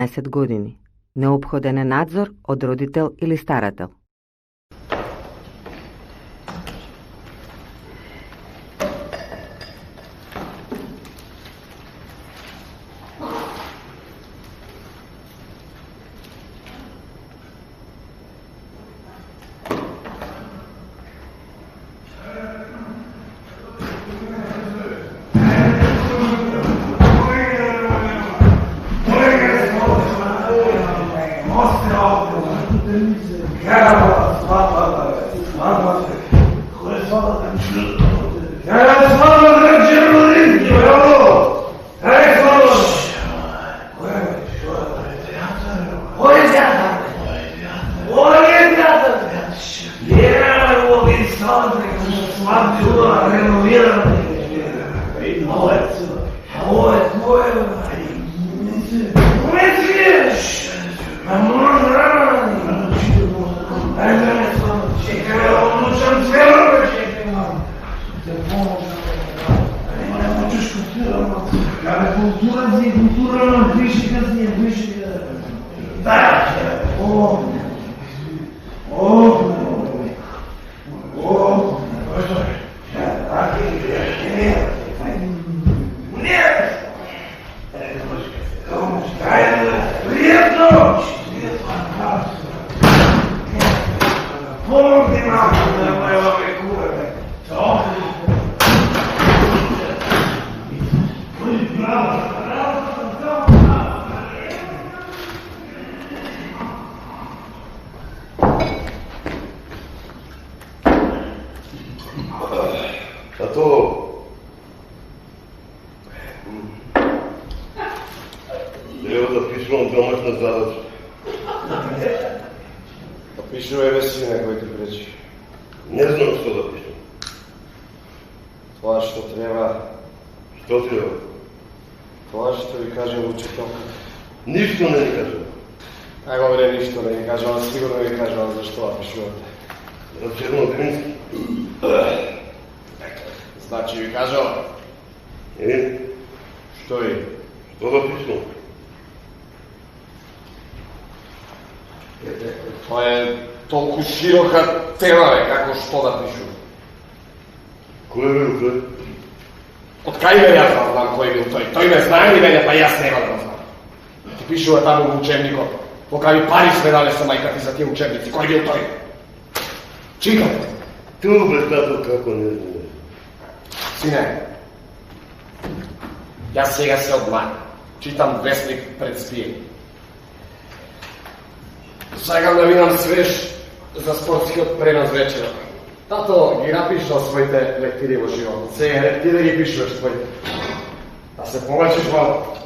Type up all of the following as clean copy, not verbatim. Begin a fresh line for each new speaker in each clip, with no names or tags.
10 години. Необходен е надзор од родител или старател.
Учебници, кој бил тој? Чика!
Ту, бе, тато, како не знае.
Сине, јас сега се обман. Читам вестник пред спије. Сакам да видам свеж за спортскиот пренос вечера. Тато ги напишал своите лектири во живот. Сега ти да ги пишуваш своите. Да се повлечеш малко.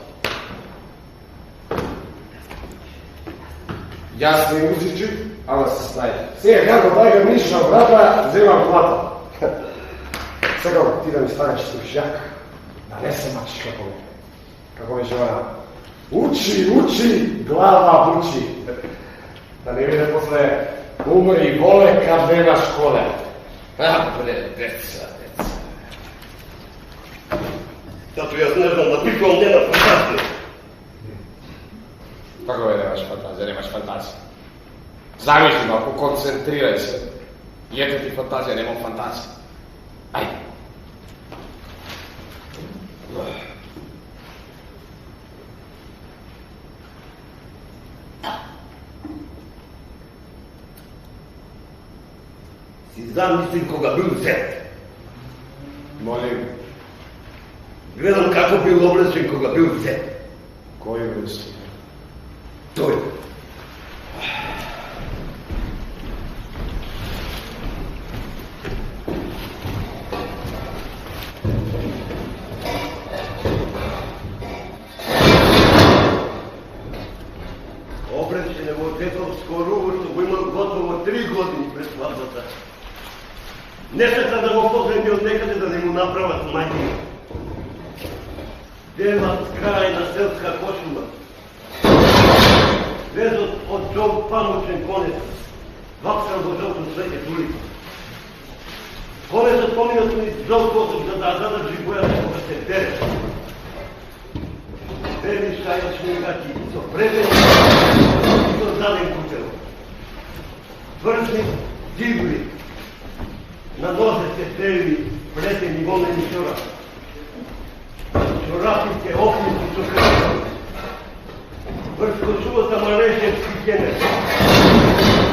Јас не музичи, ама се знаје. Сега како дајга миша брата, земам плата. Сега ти да ми станеш слушјак, да не се мачиш како ми жена. Учи, глава бучи. Да не биде после умри воле кад нема школе. Бре, деца.
Тато, јас не знам, напишувам не на фантазија.
Како е немаш фантазија, немаш фантазија? Замисли малко, концентрирај се. И ето ти фантазија, немам фантазија. Ајде.
Си замислим кога бил зет.
Молим.
Гледам како бил облечен кога бил зет.
Кој бил си?
Тој. Облечен е во детовско руво, што го имал готово 3 години пред свадбата. Не сета да го поземи од некаде да не му направат мајки. Делат крај на селска кошума. Везот од жол памучен конец, ваксан во жолто свете улица. Конецот поминат ни жол посок за да задржи бојата кога се дере. beli šajačni gati, co preveli, co zalem kućelo. Tvrzni, divli, na noze se tevi, pleteni voleni čorap. Čorapite, oknici, co krećali. Vrsko čuvota maleževski kjener.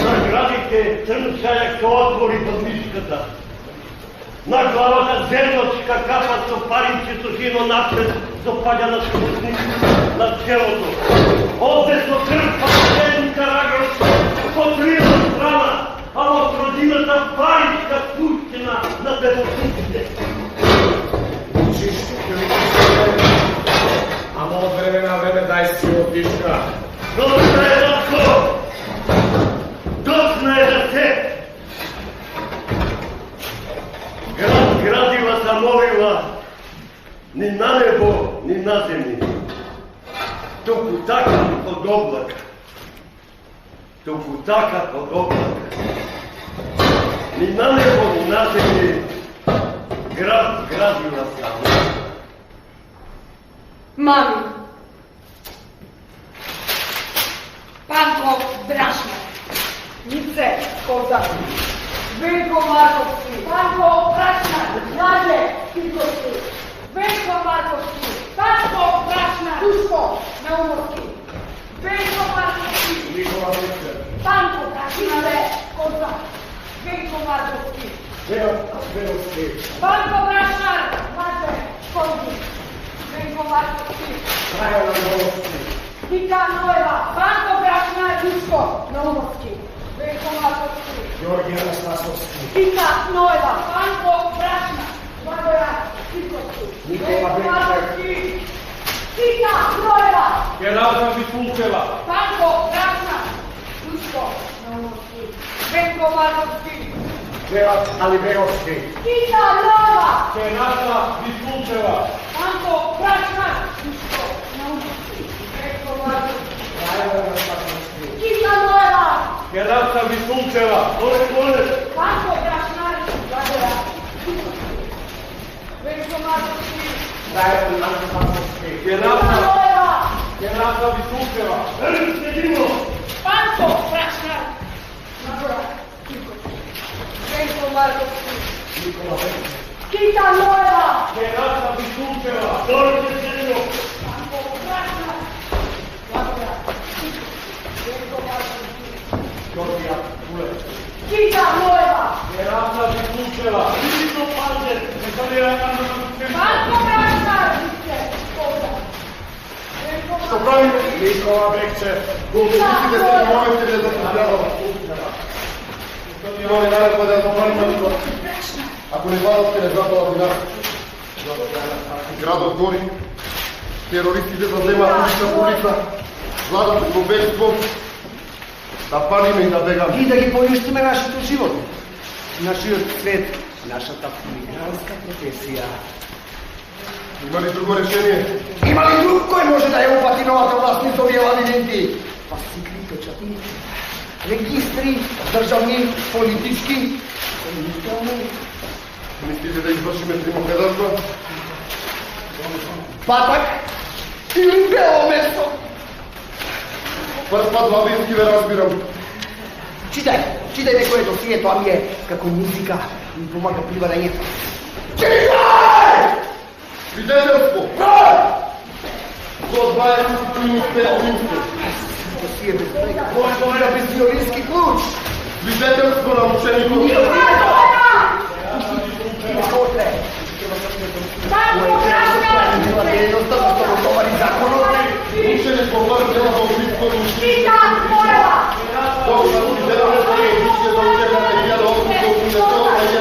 Nagradite crn šajak co otvori pod miškata. Na glavata zernočka kapa co parinče co žino napred zopalja na škrutniku na čelotu. Ovde so krpa sednika ragel potrila strana, a od rodinata parinčka puštena na devotnice.
Amo od vremena na vreme daj si otiška.
Dosta je da to! Dosta je da se! Gradila zamolila ni na nebo, ni na zemlji. To putaka pod oblak. To putaka pod oblak. Ni na nebo, ni na zemlji. Gradila zamolila.
Mami. Panko Brašna. Nice Kozak. Veljko Markovski. Panko Brašna. Mlađe Titosti. Veljko Markovski. Panko Brašna. Duško Naumorski. Veljko Markovski.
Nikola Viktor.
Panko Brašna. Kozak. Veljko Markovski.
Velovski.
Panko Brašna. Mlađe Kozak. Veljko Markovski.
Dragan Velovski.
Tika Nojeva. Panko Brašna. Duško Naumorski. Veljko Markovski.
Georgi Anastasovski.
Tika Nojeva. Panko Brašna. Blagoja Titosti.
Nikola Viktor.
Tika Nojeva.
Geralda Vitulceva.
Panko Brašna. Duško Naumorski. Veljko Markovski.
Gerard Aliberovski.
Tika Nojeva.
Geralda Vitulceva.
Panko Brašna. Duško Naumorski. Veljko Markovski.
Dragan Anastasovski.
Tika Nojeva.
Geralda Vitulceva.
Panko Brašna. Blagoja Titosti. Veljko Markovski.
Dragan Anastasovski.
Tika Nojeva.
Geralda Vitulceva.
Panko Brašna. Blagoja Titosti. Veljko Markovski.
Nikola Viktor.
Tika Nojeva.
Geralda Vitulceva.
Panko Brašna. Blagoja Titosti. Veljko Markovski.
Georgija Kulec.
Tika Nojeva.
Geralda Vitulceva.
Panko Brašna. Kozak. Veljko
Što
Markovski.
pravi Nikola Bekče.
Pustite se na momenti da zapošljavamo. Imali naredba da zapošljavamo niko. Ako ne hvalate, ne zapala bi nas. Gradov gori. Teroristi zazema ulica. Vladate po bekstvom. Da palime i da begamo.
И да ги поништиме нашето живот. Нашиот свет, нашата мигрантска професија.
Има ли друго решение?
Има ли друг кој може да ја упати новата власт низ овие лавиненти? Фасикли, печати, регистри, државни, политички, комунистални.
Мислите да извършиме примохедарство?
Патак или бело место?
Прв пат лавински ве разбирам.
Читай некој досието, а ми е како музика, ми помага при варењето. Читай!
Свидетелство! До 25 минути.
Досие без брека, може без виолински клуч.
Свидетелство на ученикот. Ученик повар дела во близко
Tika Nojeva.
Доктор свидетелство е ученик да учекате 1890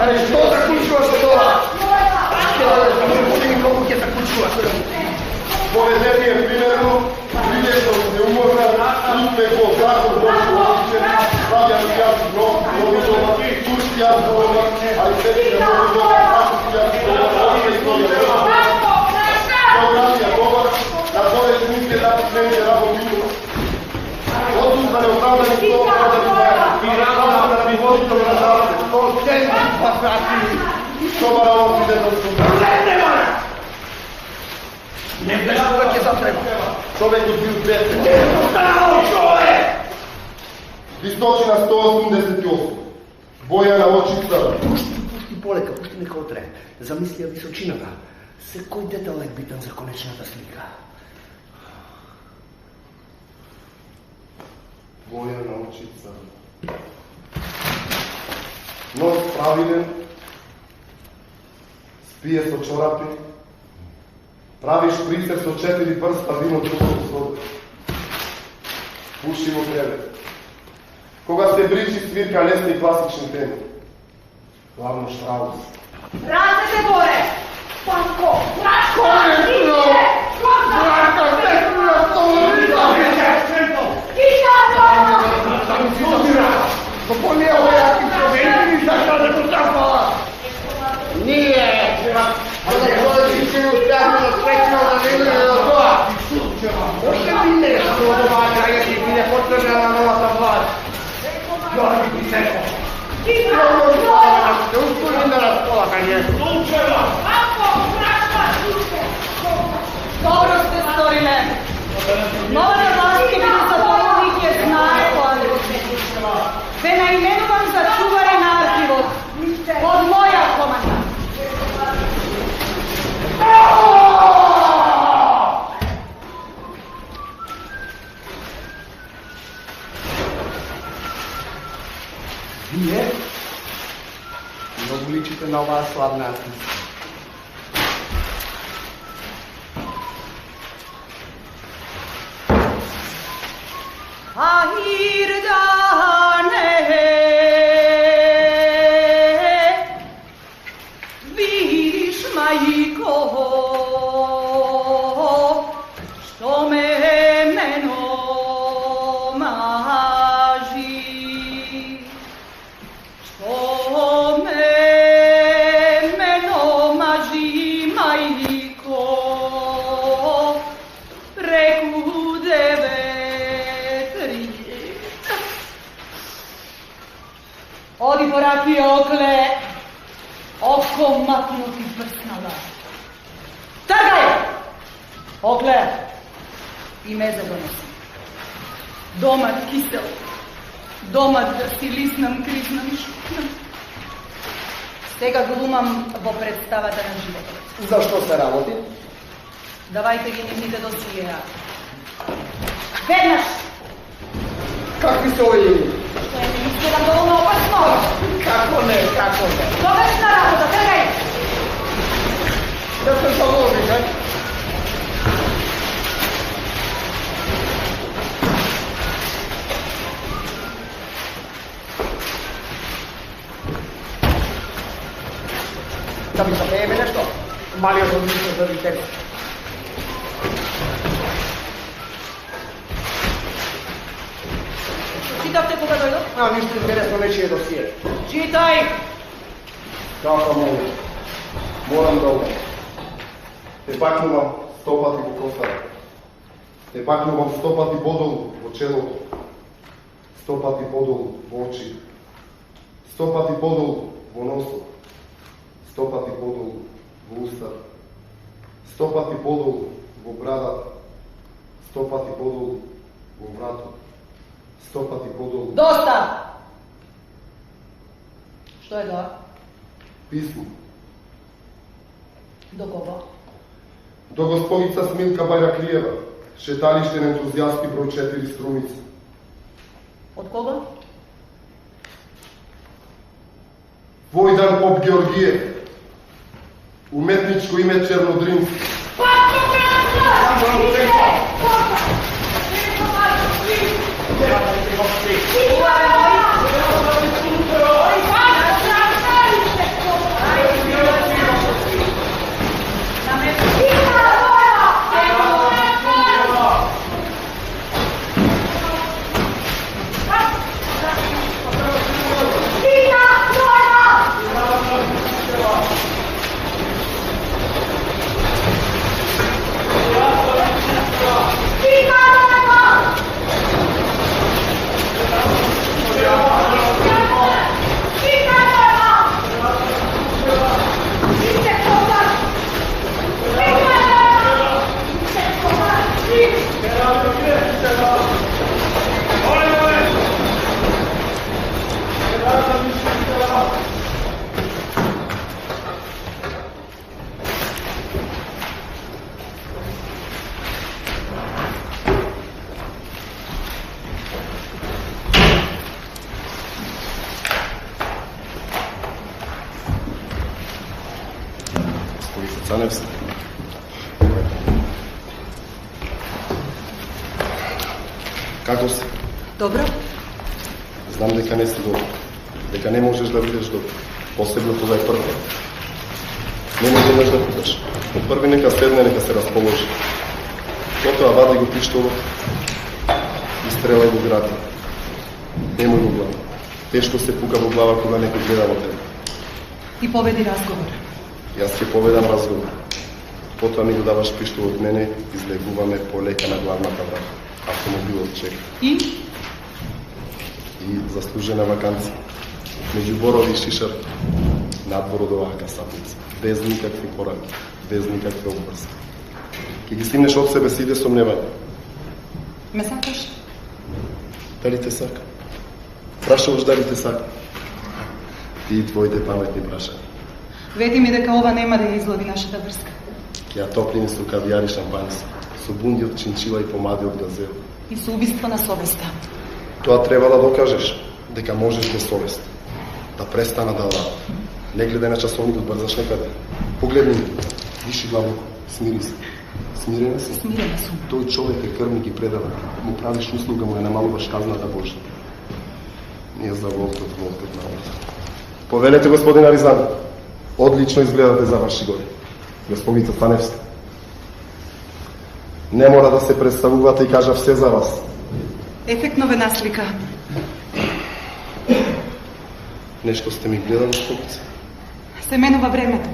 Аре, што заклучуваш со тоа? Колку ќе заклучуваш?
Поведение примерно, прилежно, неуморно, успех во закон, ставја јас нов, новидома, турски јас говорам, а и сетите новидома, француски јас говорам, историја. Географија говор, на торе смисле да посмените работите. Отсут да не оправдани тоа продани да ви водите на запад. Што барало свидетелство?
Не знаеш кога ќе затреба.
Човекот бил двете.
Здраво, човек!
Височина 188. Боја на очица.
Пушти полека, пушти нека отре. Замисли ја височината. Секој детал е битен за конечната слика.
Боја на очица. Нос правилен. Спие со чорапи. Правиш присед со 4 прста вино чупото сода. Пуши во кревет. Кога се бричи свирка лесни класични теми. Главно Штраус.
Рацете горе! Панко! Братко!
Брака, не сме
Киша, Нойва!
Попълния ояки човек и защо да го запала? Ние, за да бъде си успяхме да срещна да видим на това. Още ми не е за това края и ми не потребна на новата власт. Йорги Писеко.
Киша, Нойва!
Ще ускорим да разполагаме. Слушава!
Панко! Братко! Киша!
Dobro ste storile. Nova vlast je zadovoljnih je znajko. Ve naimenovan za čuvare na arhivot. Pod moja komanda.
Вие много личите на оваа славна артиста.
Ahirdane vidiš majko što me maži, što me maži majko preku Odi poraki okle, oko maknuti prsnala. Trgaj! Okle, i meze donosi. Domat kisel, domat da si lisnam, kriznam i šutnam. Сега глумам во представата на животот.
Зашто се работи?
Давајте ги нивните досиеа. Веднаш!
Какви се овие?
Што е не изгледам доволно опасно?
Како не, како не?
Довеш на работа, тргај!
Да се заложи, не? Да ми запееме нешто? Малиот одмислил за дете.
Читавте кога дојдов?
Ништо интересно нечие досие.
Читај!
Кака моли. Морам да одам. Те бакнувам 100 пати во косара. Те бакнувам 100 пати подолу во челото. 100 пати подолу во очи. 100 пати подолу во носот. 100 пати подолу во уста. 100 пати подолу во брадата. 100 пати подолу во вратот. 100 пати подолу.
Доста! Што е тоа?
Писмо.
До кого?
До господица Смилка Бајраклиева, шеталиштен ентузијаст и број 4 Струмица.
Од кого?
Војдан Поп Георгиев, уметничко име Чернодрински.
Панко! Братко! Киша! Панко!
Ага.
Цаневски. Како си?
Добро?
Знам дека не си добро. Дека не можеш да бидеш добро. Посебно кога е прво. Не можеш да питаш. Од први нека седне, нека се расположи. Потоа вади го пиштолот и стрела го грати. Немој во глава. Тешко се пука во глава кога некој гледа во тебе.
И поведи разговор.
Јас ќе поведам разговор. Потоа ми го даваш пиштолот мене, излегуваме полека на главната врата. Автомобилот чека.
И?
И заслужена ваканција. Меѓу борови и шишар, надвор од оваа касапница. Без никакви пораки, без никакви обврски. Ке ги стимнеш од себе си иде сомневање.
Ме сакаш?
Дали те сака? Прашаваш дали те сака. Ти и твоите паметни прашања.
Веди ми дека ова нема да ја изглади нашата врска.
Ќе ја топлиме со кавијар и шампански, со бунди од чинчила и помади од газел.
И со убиство на совеста.
Тоа треба да докажеш, дека можеш без совест. Да престана да лава. Не гледај на часовникот, брзаш некаде. Погледни ми, виши главно, смири се. Смирена си?
Смирена сум.
Тој човек е крвник и предава. Му правиш услуга, му ја намалуваш казната Божја. Ние за волкот на улица. Повелете, господин Аризан. Одлично изгледате за ваши години. Господица Станевска. Не мора да се представувате и кажа все за вас.
Ефектно ве наслика.
Нешто сте ми гледали школица?
Се менува времето.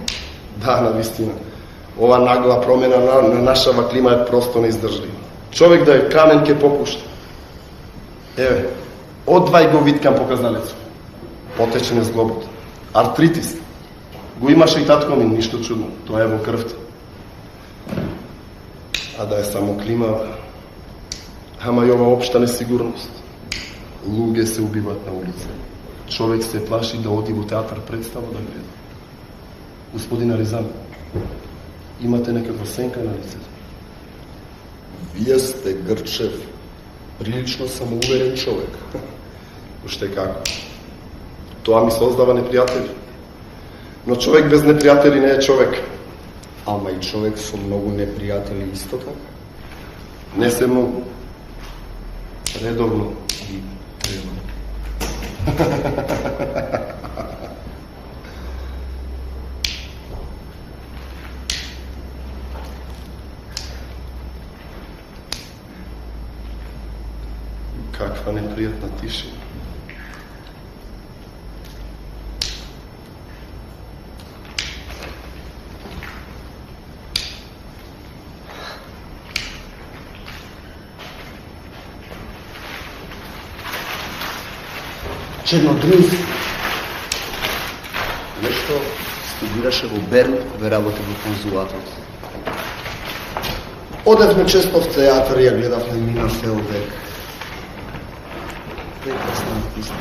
Да, навистина. Ова нагла промена на нашава клима е просто неиздржлива. Човек да е камен ке попушта. Еве, одвај го виткам показалецо. Потечен е зглобот. Артритис. Го имаше и татко ми, ништо чудно. Тоа е во крвта. А да е само клима, ама и ова општа несигурност. Луѓе се убиват на улица. Човек се плаши да оди во театар представа да гледа. Господин Аризан, имате некаква сенка на лицето?
Вие сте Грчев, прилично самоуверен човек.
Уште како? Тоа ми создава непријатели. Но човек без непријатели не е човек.
Ама и човек со многу непријатели исто така?
Не се многу. Редовно и редовно. Каква непријатна тишина.
Чернодрински. Нешто студираше во Берн, ве работи во конзулатот. Одевме често в театар и ја гледавме Нина Фелбек. Прекрасна артистка.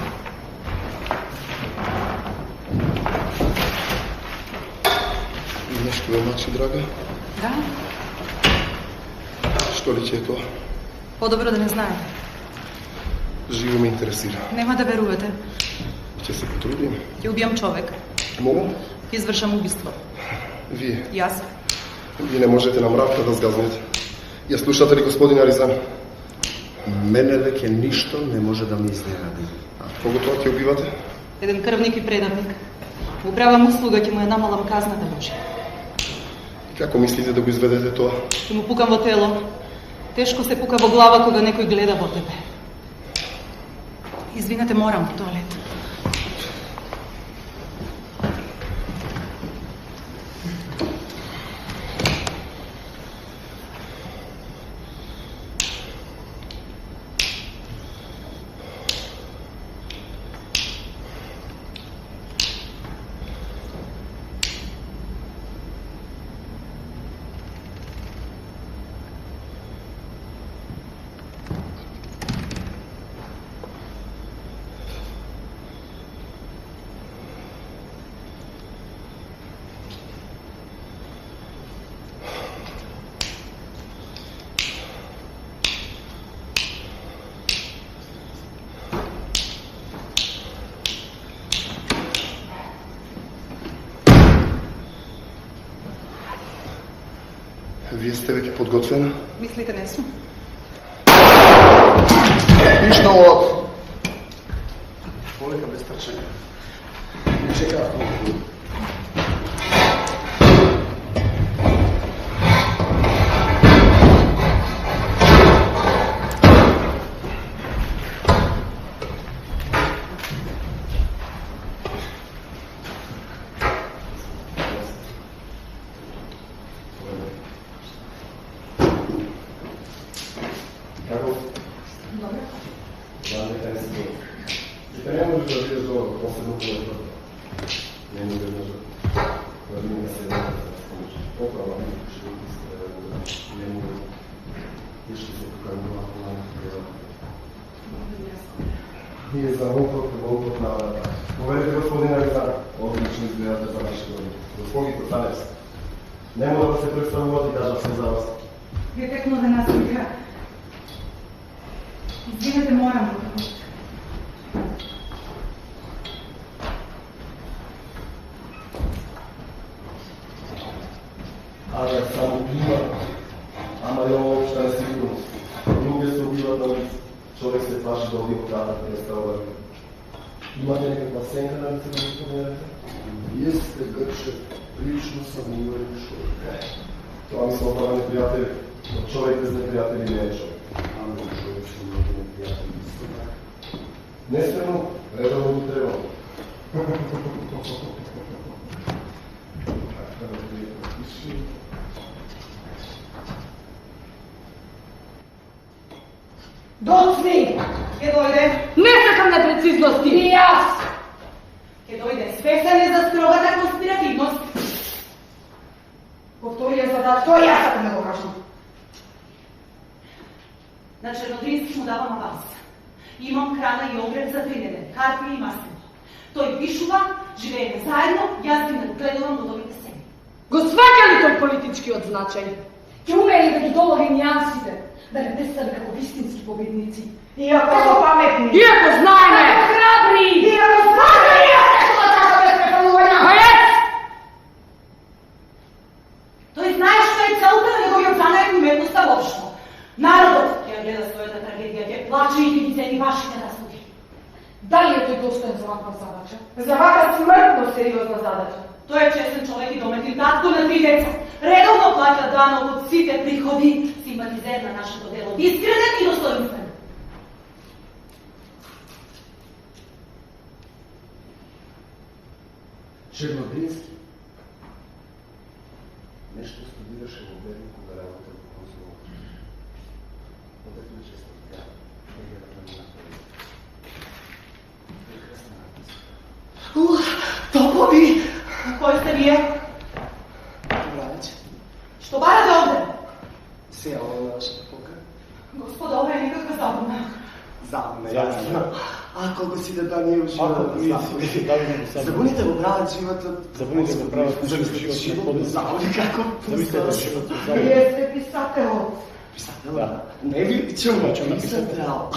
И нешто ме мачи, драга?
Да?
Што ли ќе е тоа?
Подобро да не знаете.
Живо ме интересира.
Нема да верувате.
Ќе се потрудим.
Ќе убијам човек.
Могам?
Ќе извршам убиство.
Вие.
Јас.
Вие не можете на мравка да сгазнете. Ја слушате ли, господин Аризан?
Мене веќе ништо не може да ме изненади.
Кого тоа ќе убивате?
Еден крвник и предавник. Му правам услуга, ќе му ја намалам казната Божја.
Како мислите да го изведете тоа?
Ќе му пукам во тело. Тешко се пука во глава кога некој гледа во тебе. Извинете, морам во тоалет.
Вие сте веќе подготвена?
Мислите не сум?
Ништо од... Полека без трчање. Не чекаат толку. Како?
Добре.
Да, не си добро. И не можеш да видиш добро, последно кога не може да видим се да се поправа, не може ништо се покажува на Ние за волкот на... Povedete господин Александр, одлично изгледате за нашите години. Господин Костанец, не мога да се представуват и кажа се за вас.
Вие текно да нас игра. Извинете, морам да го.
Авија само има, ама ја обшта е сигурност. Луѓе се убиват на улица. Човек се плаши да оди од кратата представа. Имате некаква сенка на лице да го спомерате? Вие сте грче, прилично съмнивани човек. Това ми са оправени приятели, но човек без неприятели не е човек. Ама човек са много неприятели. Нестрено, редовно го треба.
Доцни! Ке дојде?
Не сакам непрецизности.
И јас! Ке дојде свесен е за строгата конспиративност. По вторија задат, тој јас сакам да го кажам. На Чернодрински му давам аванс. Имам храна и огрев за 3 недели, карпи и маслино. Тој пишува, живееме заедно, јас ги надгледувам од овите сцени.
Го сваќа ли тој политичкиот значај? Ќе умее ли да ги долови нијансите, да не представи како вистински победници?
Иако са паметни.
Иако знаеме!
Храбри! Иако знаеме! Иако да така без прекалувања!
Хајец!
Тој знае што е целта на неговиот занајак и уметноста воопшто. Народот ќе ја гледа својата трагедија, ќе плаче и ќе ги цени вашите заслуги.
Дали е тој достоен за ваква задача?
За вака смртно сериозна задача. Тој е честен човек и дометен татко на 3 деца. Редовно плаќа данок од сите приходи, симпатизер на нашето дело. Искренен и достоинствен.
Чернодрински. Нешто студираше во Берн кога работел во консулат. Одекle често така.
Топови! Кој сте вие?
Добравеќе.
Што барате овде?
Се јавам на вашата пока.
Господа, ова е никаква забавна.
Забавна, јасно. А колко си да ние уживаме. Забуните го прават животот.
Забуните го прават животот на поднос.
Забуни како
Замислете да животот забавно.
Вие сте писател.
Писател?
Да.
Не ви чума,
Чума
писател.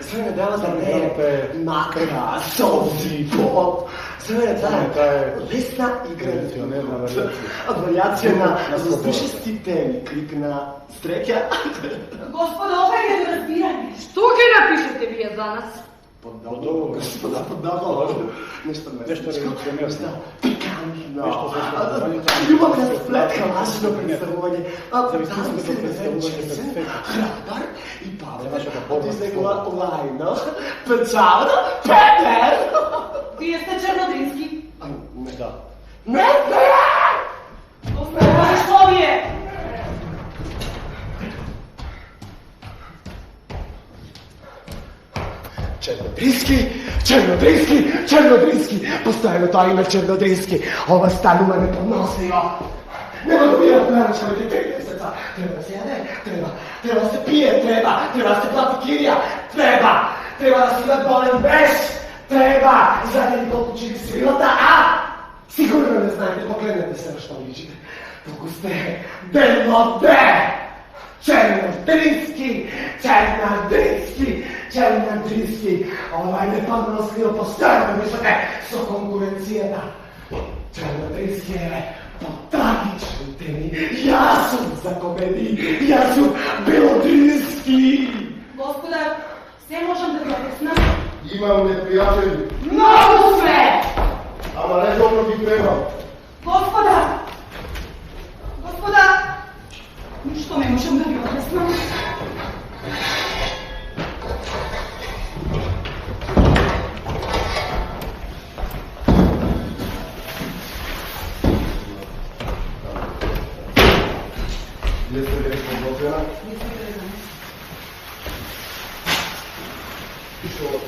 Sve dela da ne makra, solzi, pop. Sve je lesna igra. Variacija na zaslušesti temi. Klik na strekja.
Господа, ова е недоразбирање.
Што ќе напишете вие за нас?
Подобро, господа, подобро. Нешто
револуционерно.
Пикантно.
Нешто за создавањето.
Љубавна сплетка, важно представување.
Зависимост од представување.
Храбар и
За нашата
павлен.
борба
Ти
со
се го лајно, печално, петер.
Вие сте Чернодрински.
Не,
Да.
не.
Господа, што ви е?
Чернодрински, постојано тоа име Чернодрински. Ова станува неподносливо. Нема да бидат нарачани 3 месеца. Треба да се јаде, треба да се пие, треба да се плати кирија, треба да се даде болен беш, треба, знаете ли колку чили свилата, сигурно не знаете, погледнете се на што личите. Толку сте белоде! Чернодрински, ова е неподносливо, постојано мислите со конкуренцијата. Чернодрински е
po tragičnoj temi. Ja sam za komediju, ja sam Belodrinski.
Gospodar, sve možem da vi objasnam?
Imam neprijatelji,
Mogu sve!
ama ne dobro bi trebao.
Gospodar! Gospodar! Ništo ne možem da vi objasnam.
Jeste li nešto odložena? Što?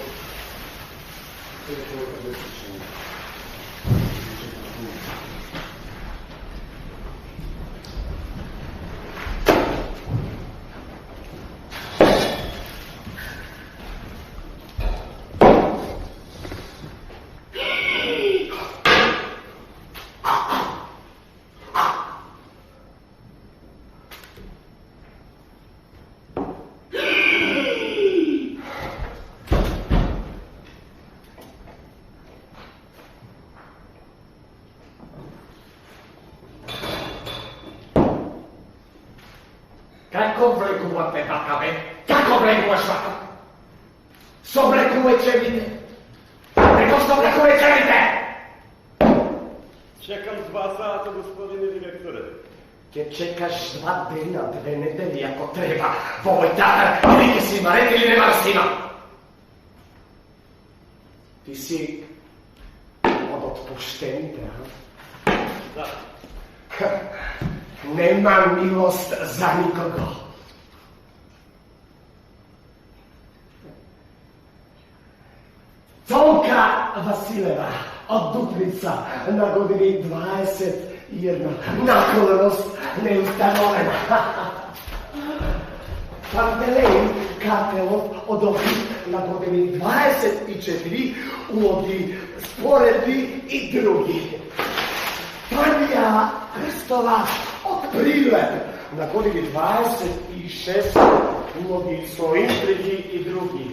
Kako vleguvate bakave? Kako vleguješ bakave? Sobrekuje čevite. Nego sobrekuje čevite!
Čekam 2 sata, gospodine direktore.
Ker čekaš 2 dena, 2 nedelje ako treba. Voj takar, ili ti si maret ili nemaš s njima. Ti si od otpuštenite, a?
Da.
Nema milost za nikogo. Tonka Vasileva od Duplica na godini 21. Naklonost neustanovena. Pantelejn Kartelov od Ohrid na godini 24 ulogi Sporedni i drugi. Tanja Krstova od Prilep na godini 26 ulogi Sointrigi i drugi.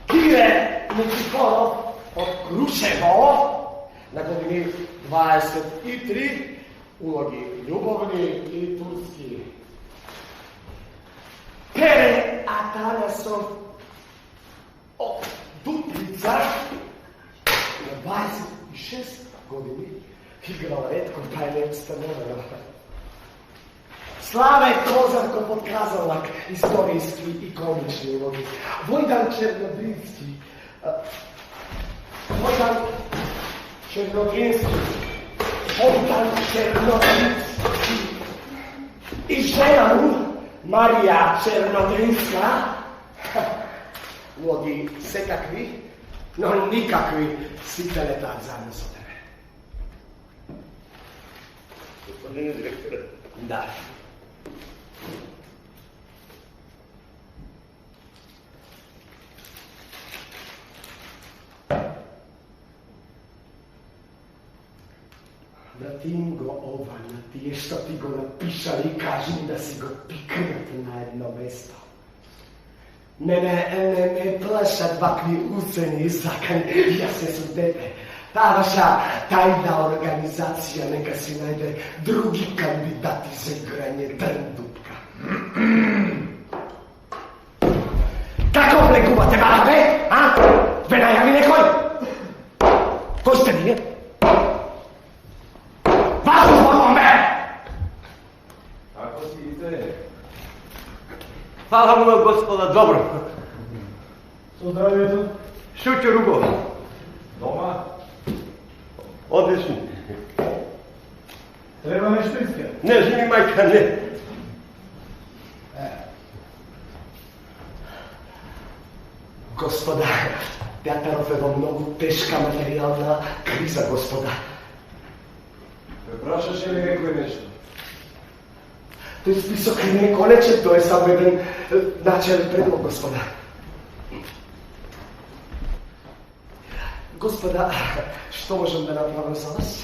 Kire Nikiforov od Kruševo na godini 23 ulogi Ljubovni i Turski. Pere Atanasov od Duplica na 26 godini igrala retko pa je neustanovena. Slave Kozarko podkazalak, istorijski i komični ulogi. Vojdan Černodrinski, Vojdan Černodrinski i žena mu, Marija Černodrinska, ulogi sekakvi, no nikakvi sitele tak zajedno sa tebe.
Gospodine direktore.
Da. Vratim go ovana, tije što ti go napišali i kažem da si go piknut na jedno mesto. Ne plašat vakvi uceni i zakani, ja se su tebe. Ta vaša tajna organizacija, neka si najde drugi kandidati za igranje Drndupka. Kako pleguvate barave, a? Ve najavi nekoj? Ko ste vi? Vas uzmano me!
Kako si ide? Hvala mu gospoda, dobro.
Što zdravije tu?
Šuću Rugo.
Doma?
Odlično.
Treba nešto iskati?
Ne, živi majka, ne.
Gospoda, Teatarov je mnogo teška materijalna kriza, gospoda.
Preprašaš li nekoj nešto?
To je spisok nekonečen, to je samo jedan načelni predlog, gospoda. Gospoda, što možem da napravim za vas?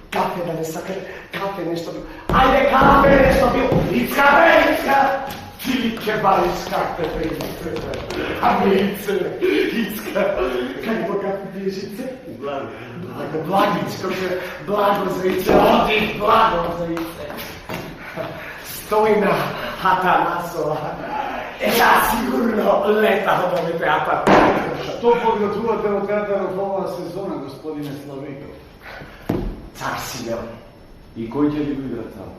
Kafe da ne sakre, kafe nešto bi... Ajde, kafe nešto bi... Licka, licka! Filip Че baviš kak te prijice? Amice, Icka, kak bogat bježice? Blago, Blagičko, že blago zvice, odi blago zvice. Stojna hata nasova. Ja sigurno leta hodovite apartament.
Što podgotuvate od kada ova сезона, gospodine Slavikov?
Car Simeon.
I koji će li igrati tamo?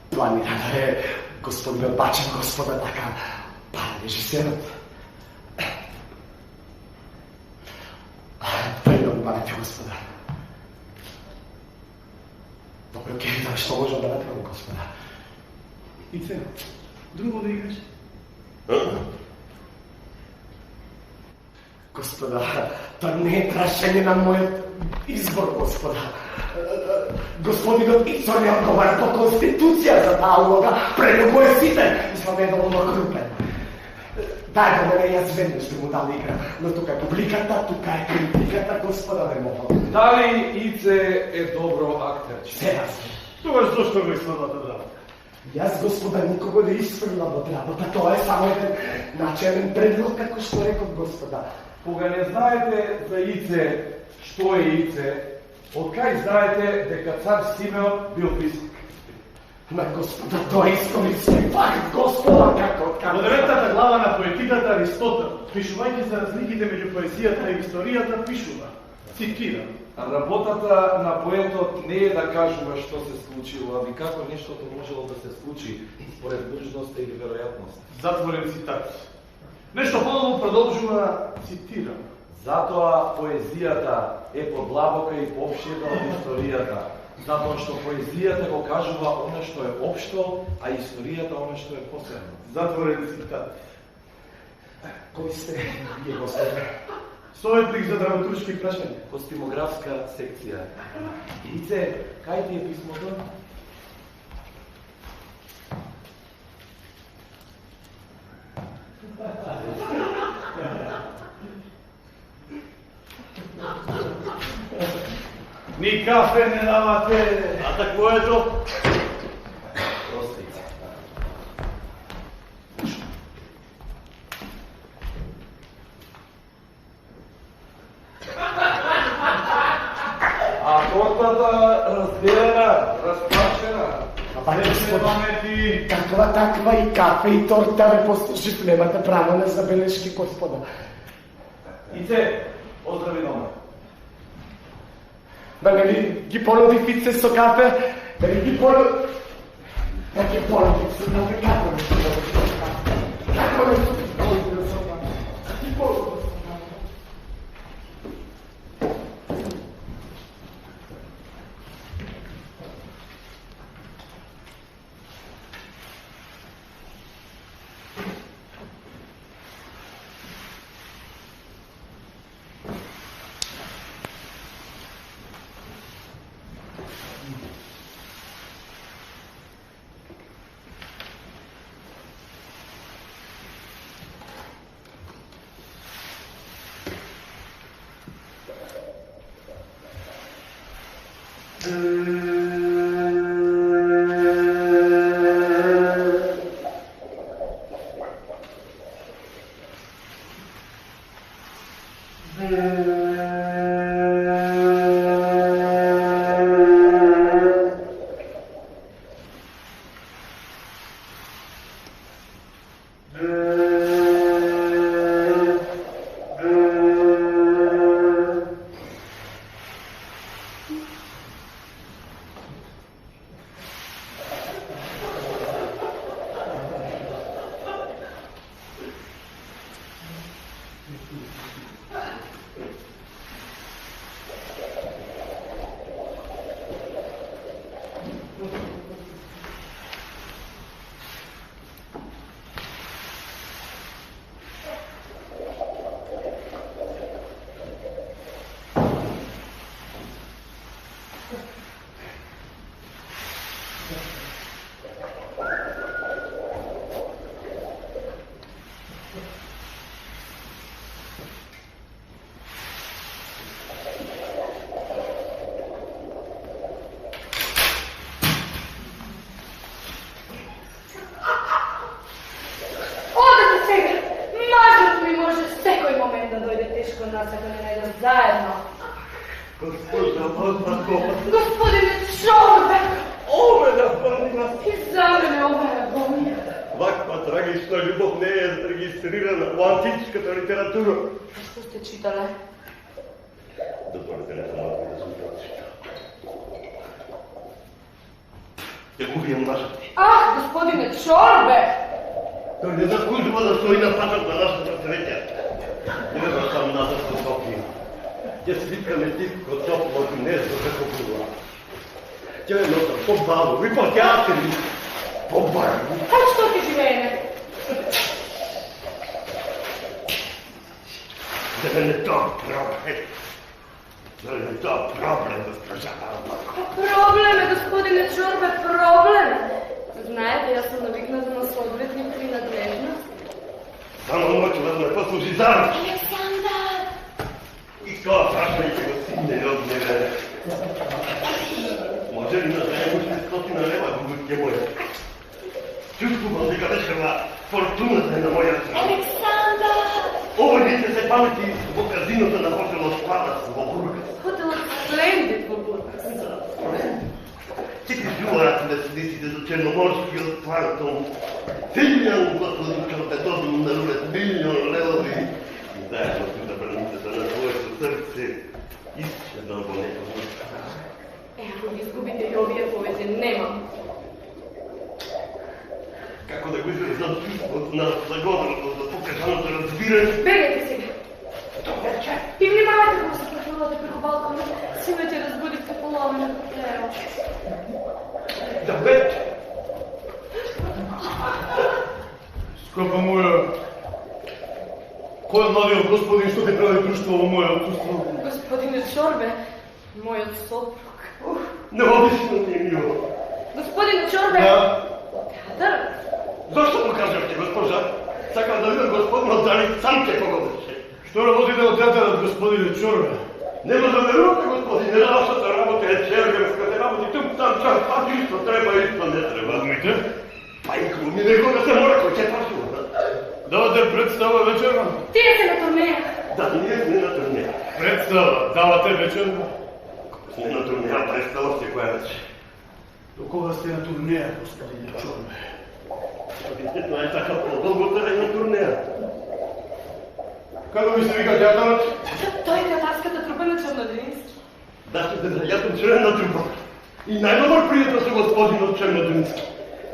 Planira da je gospodin odbačen gospoda takav režiserot. Prvo odbaviti gospoda. Dobro, Kevin, što možemo da napravimo gospoda?
Ice, drugo da igraš?
Gospoda, to nije prašenje na moj izbor, gospoda. Gospodin Icor ne odgovara, to konstitucija za ta uloga, predugo je siten, mislim da je dovoljno krupen. Daj da mene jaz vedno što mu dali igra, no tukaj publikata, tukaj kritikata, gospoda ne mogu.
Da li Ice je dobro akterče?
Sve nas.
Това е защо го изследвате, да.
Jaz, gospoda, nikogo ne ispravljam od rabota, to je samo jedan načelen predlog, kako što rekao gospoda.
Кога не знаете за Ице, што е Ице, од кај знаете дека цар Симеон бил писник?
Ma gospoda, to je istorijski fakt, gospoda, kako
Во
odkada.
деветата глава на поетиката Аристотел, пишувајќи за разликите меѓу поезијата и историјата, пишува, цитирам,
Работата на поетот не е да кажува што се случило, ами како нештото можело да се случи според нужност или веројатност.
затворен цитат. Нешто подобно продолжува, цитирам,
Затоа поезијата е подлабока и поопштена од историјата, затоа што поезијата го кажува оно што е општо, а историјата оно што е посебно.
затворен цитат.
Koji ste vi, gospode?
Советник за драматуршки прашања.
Костимографска секција. Ице, кај ти е писмото?
Ни кафе не давате. А такво е то.
Простите. А тортата разделена, разплашена.
Pa ne, gospoda,
Памети.
kakva takva i kafe i torta, ve poslušajte, nemate pravo na zabeleške, gospoda.
Ице, оздрави дома.
Da ne gi ponudi pice so kafe, da ne gi ponudi... Da gi ponudi pice, da ne kako ne su kafe. Kako ne su ponudi so kafe? Gi ponudi.
Gospodine Čorbe!
Ove napadnina!
I za mene ova je agonija.
Ovakva tragična ljubav ne je registrirana u antičkата literaturu.
Što ste čitale?
Dozvolite neko malo da sam pročitao. Te uvijem lažati.
Ah, gospodine Čorbe!
To ne zaslužilo da stoji na patak za našega sreća. Idemo sam nazad do Sofije. Gdje slika me titko toplog gnezdo preko budla. Tě nosa po balu, vi po teatri, po barvu.
A što ti živene?
Da mene to problem. Da mene to problem, gospođa Alba.
Probleme, gospodine Čorbe, probleme. Знаете, ja sam naviknata na odvetniku i nadležnost.
Samo noću vas me posluži za ruku.
Aleksandar!
I to prašajte go sine od njeve. Može li nas najmušne stotina leva gubitke moje? Čuštvo se kada ćeva fortuna se na moja strana.
Aleksandar!
Ovo dite se pameti zbog kazinota na hotelu Špalac zbog Burgas.
Hotel Splendid po Burgas.
Ti ti žuvarate da se mislite za černomorski od Kvartom. Siljan gospodin Čorpetodin na rulet milion levovi. I zajedno su da branite da na svoje srce iće da bo neko zvučka.
Ako vi izgubite i ovije poveze, nemam.
Kako da go izrazam od nas za godinu, da pokažano da razbiraju.
Бегайте сега! И внимавайте, ако се прехвърляте прeko балкона, силите разбудихте половината хотела.
Да вече!
Скъпа моя, кой е младият господин, що те прави дружство во моя отсутство?
Господине Чорбе, моят съпруг.
Необично ми е мило.
Господине Чорбе!
Да.
Театър!
Защо го казахте, госпожа? Сакам да видя господина дали сам те погодеше.
Що работите от театърът, господине Чорбе?
Нема да верувате, господине, нашата работа е чергарската работа. Тук там час, пак исто треба, исто не треба.
Думайте?
Пайко ми него да се мора, кой че пашува.
Давате представа вечерна?
Тие се на турнея!
Да, ние сме на турнея.
Представа, давате вечерна?
Сме на турнея, представа сте коя вече.
До кога сте на турнея, господине Чорбе?
Това е така по-дълго да е на турнея.
Како ми се вика театърът?
Той е театарската трупа на Чернодински.
Да, ще да съм член на трупа. И най-добър приятел са господин от Чернодински.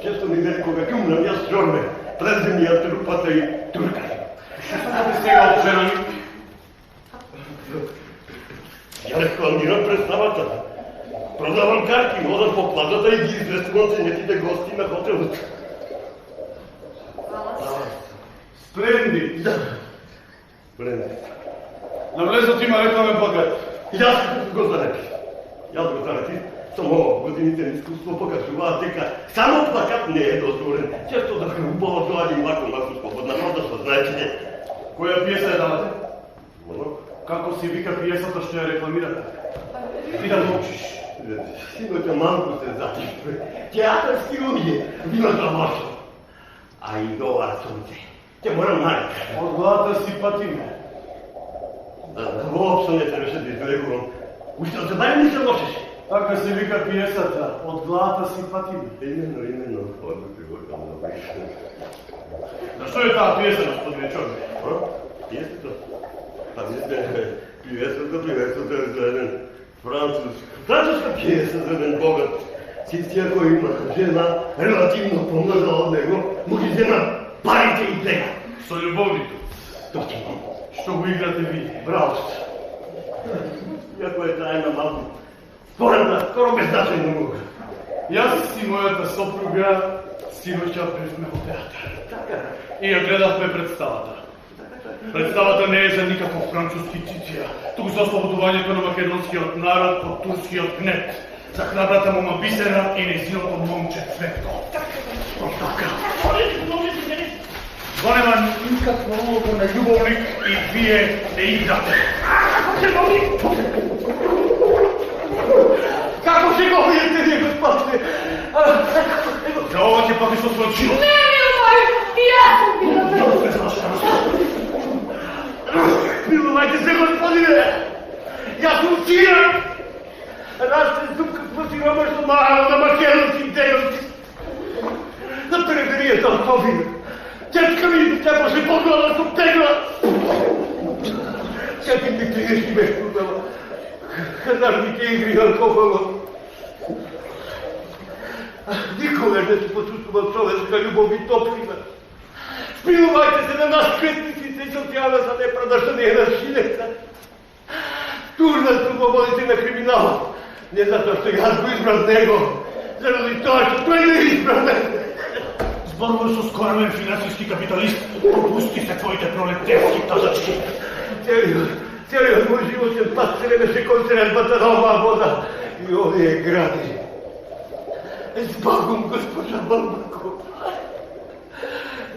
Често ми вели кога кюмнам аз Чорбе, влезе ми я трупата и турка.
Що сте сега от жена ми?
Я рекламирам представата. Продавам карти, ходам по плазата и ги известувам ценетите гости на хотелът.
Сплендид!
Да. Сплендид.
Навлезът има рекламен плакат.
И аз го залепих. Аз го залепих. Само годините на изкуство покажуват дека само плакат не е дозволен. Често да хрумбова това и лако малко свободна рода, што знаете не.
Која пиеса е давате?
Монок.
Како си вика пиесата што ја рекламирате? И да научиш.
Синоќа малко се затишпе. Театърски умие, вината лошо. А и долар сонце. Те морам најка.
Од главата си патиме.
Да, воопшто не трябваше да излегувам. Уште од забавен не се лошеше.
Така се вика пиесата, од главата си патиме.
Именно. Одлуки го към да
Зашто е таа пиеса, господине Чорбе?
Пиесата? Па мисля, пиесата е за един французска пиеса за един богат. Всички, ако има жена, релативно по-млада от него, му ги взема парите и бега.
Со љубовнито.
Точно.
Што го играте ви?
Браво сте. Иако е трајна малко, спорна, скоро беззначайно мука.
Јас и мојата сопруга синоќа бевме во театар.
Така.
И ја гледавме представата. Представата не е за никаков француски циција, туку за ослободувањето на македонскиот народ од турскиот гнет, за храбрата мома Бисера и нејзиното момче Цветко. Така. Во нема никаква улога на љубовник и вие не играте.
Како се го видите вие, господи?
За ова ќе платиш со својот живот.
Не, мило и аз убивам!
Милувайте се, господине! Јас сум сирак! Raste zupka smo siromašno malo na makedonskim delovci. Na periferije za Kovina. Tetka mi trebаше поглава с оттегла. Всякакви клиенти ме продава. Хазартните игри, алкохола. Никога не се почувствувал човешка любов и топлина. Смилувайте се на нас, кръстниците и социална за непродъщане на шинеца. Турна слободите на криминала. Не zato što ja го избрал него, заради това, što той не избрал мене.
Зборува со скоровен финансиски капиталист. Попусти се твоите пролетарски тазачки.
Целиот мой животен пат се беше концерентната на оваа вода и овие гради. С Богом, госпожа Балбако.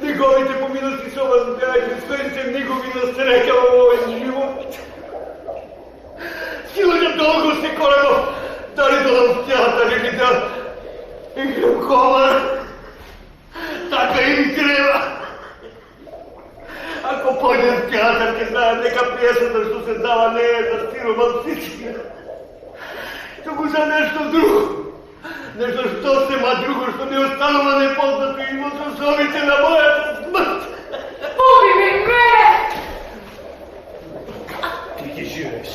Неговите поминути со вас бяха своите негови на среќа во овој живот. Силања долго се колено, дали да дам театар или да играм ковар. Така и ми треба. Ако појдем в театар, ќе знаем нека пиесата што се дава не е за стиромантична. Туку за нешто друго. Нешто што сема друго, што не останува непознато и во сосовите на мојата смрт.
Убиви ме!
Ти ќе живееш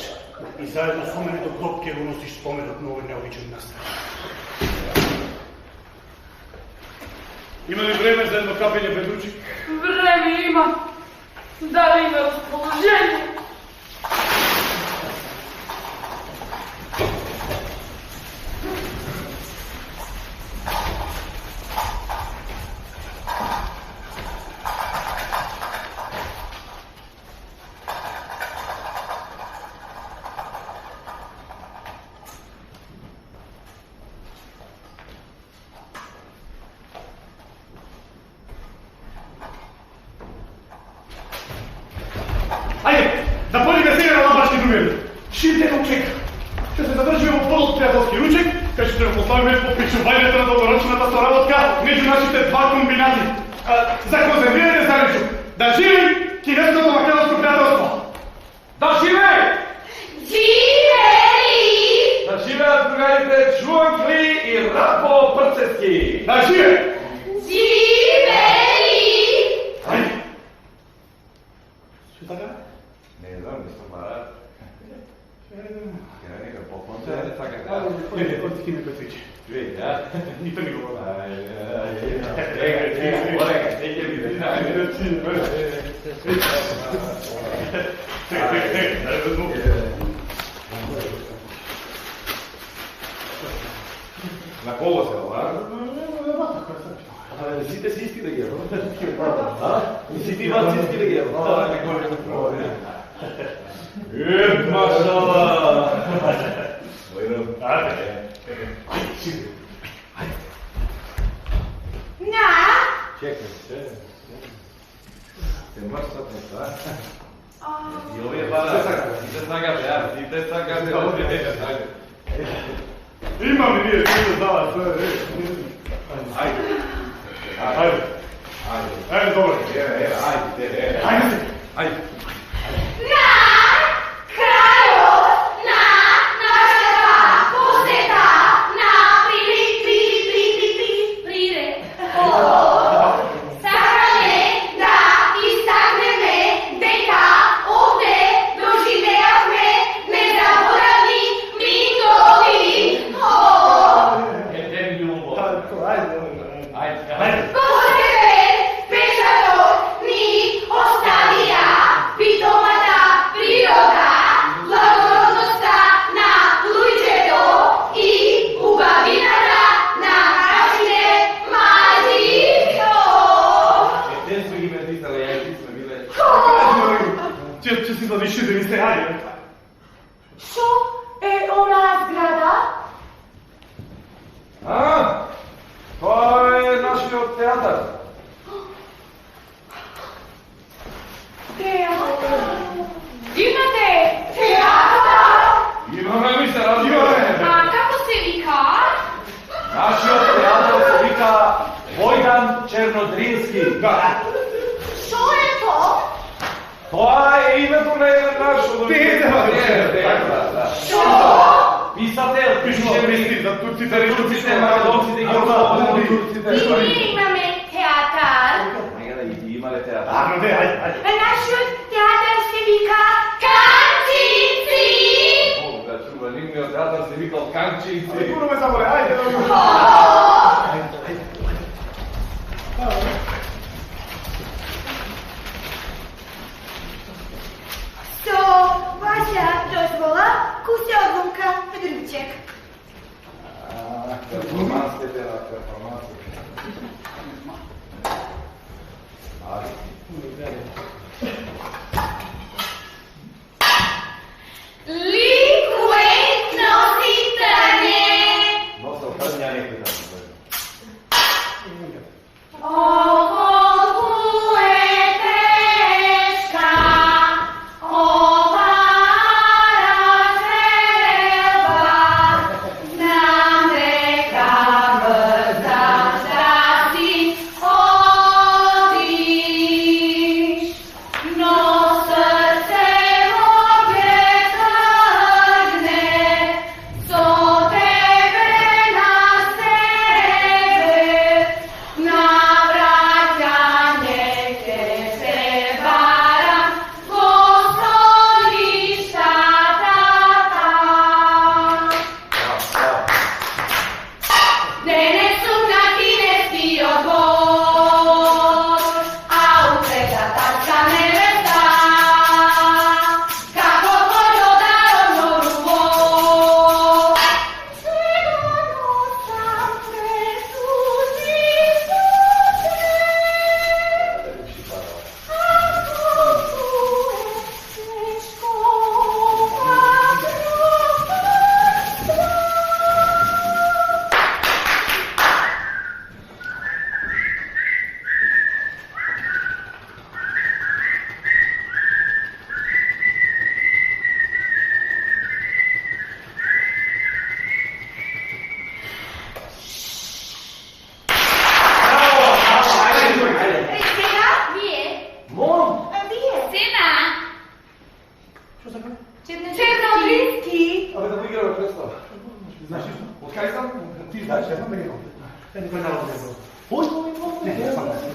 и заедно со мене до гроб ќе го носиш споменот на овој необичен настан. Има ли време за едно капење бедручик?
Време има. Дали има разположение?
Да појдеме сега на лабашки другари. Ширте го чека. Ќе се задржиме во полот пријателски ручек, кај што ќе поставиме по причувањето на долгорочната соработка меѓу нашите два комбинати. За конзервирање заречу. Да живи кинеското македонско пријателство! Да живее!
Живели!
Да живеат другарите Чуанкли и Рапо Прцески!
Да живее!
Живели!
Ајде! Што така?
Не знам, не съм барат. Я нека по-конце, не така.
Не, отики ме петвиче.
Вие, да?
Нито ми го вода.
На коло се, ова? Сите си иски да ги ево. Сите имат си иски да ги ево. Машала!
На!
Чекай се. Се мърсат неща. И овие бара, сите сагате, сите сагате, сите сагате.
Имаме ние сите дава све.
Ајде.
Ајде. Ајде, добре.
Ајде. Ајде.
На крајот на нашата посета на прире. Сакаме да истакнеме дека овде доживеавме незаборавни минути. Пешатот ни оставија питомата природа, благородноста на луѓето и убавината на нашите мајки.
Те сме ги медисали, јајки сме биле.
Че си завиши да ми се ајде.
Што е онаа зграда?
Тоа е нашиот театар.
Театар. Имате театар?
Имаме ми се разбираме.
Како се вика?
Нашиот театар се вика Војдан Чернодрински.
Што е тоа?
Тоа е името на еден наш
Те,
да.
Што?
Писател,
Пише вести за турците,
турците, македонците и турците.
Ние имаме театър.
Сега и имале театър.
Ајде.
Нашиот театър се вика Канчици.
О, да чува, нивниот театър се викал Канчици.
Пуно ме заболе, ајде.
Со ваша дозвола, куся одлука Петручек.
Перформансите, перформансите.
Ликвентноситане.
Носа отръдня некои да се
Колко е тежка ова разселба, нам река бързаш да си одиш, но сърце моге тръгне со тебе на север, на враќање ќе се барам во столиштата там. Денес сум на кинескиот двор, а утре да тачкаме леста, како војодаровно руво. Сега носам пресуди Сега вие.
Мом!
Вие. Сена. Чернобилски.
Абе да го играме представа.
Знаеш,
Од кај сам?
ти знаеш, ја знам да ги имам. Ја никој народ не знам.
Пошто ми мом?
Не, ја знам да си.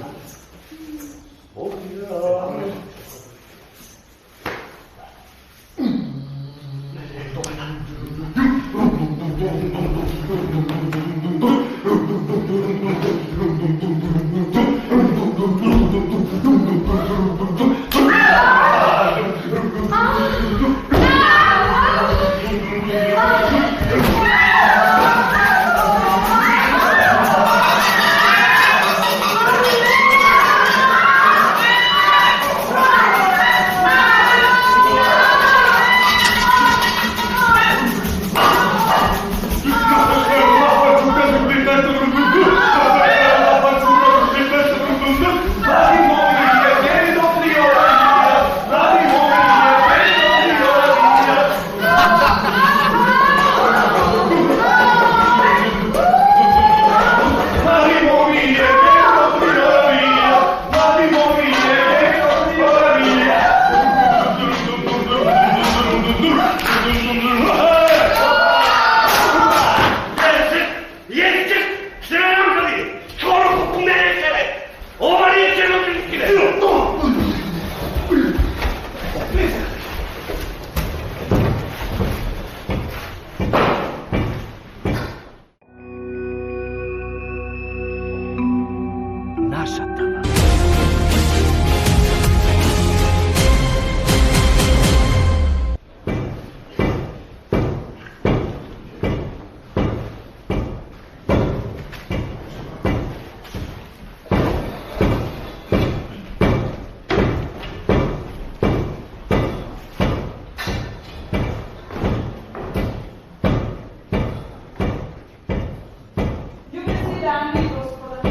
Dame, Господа,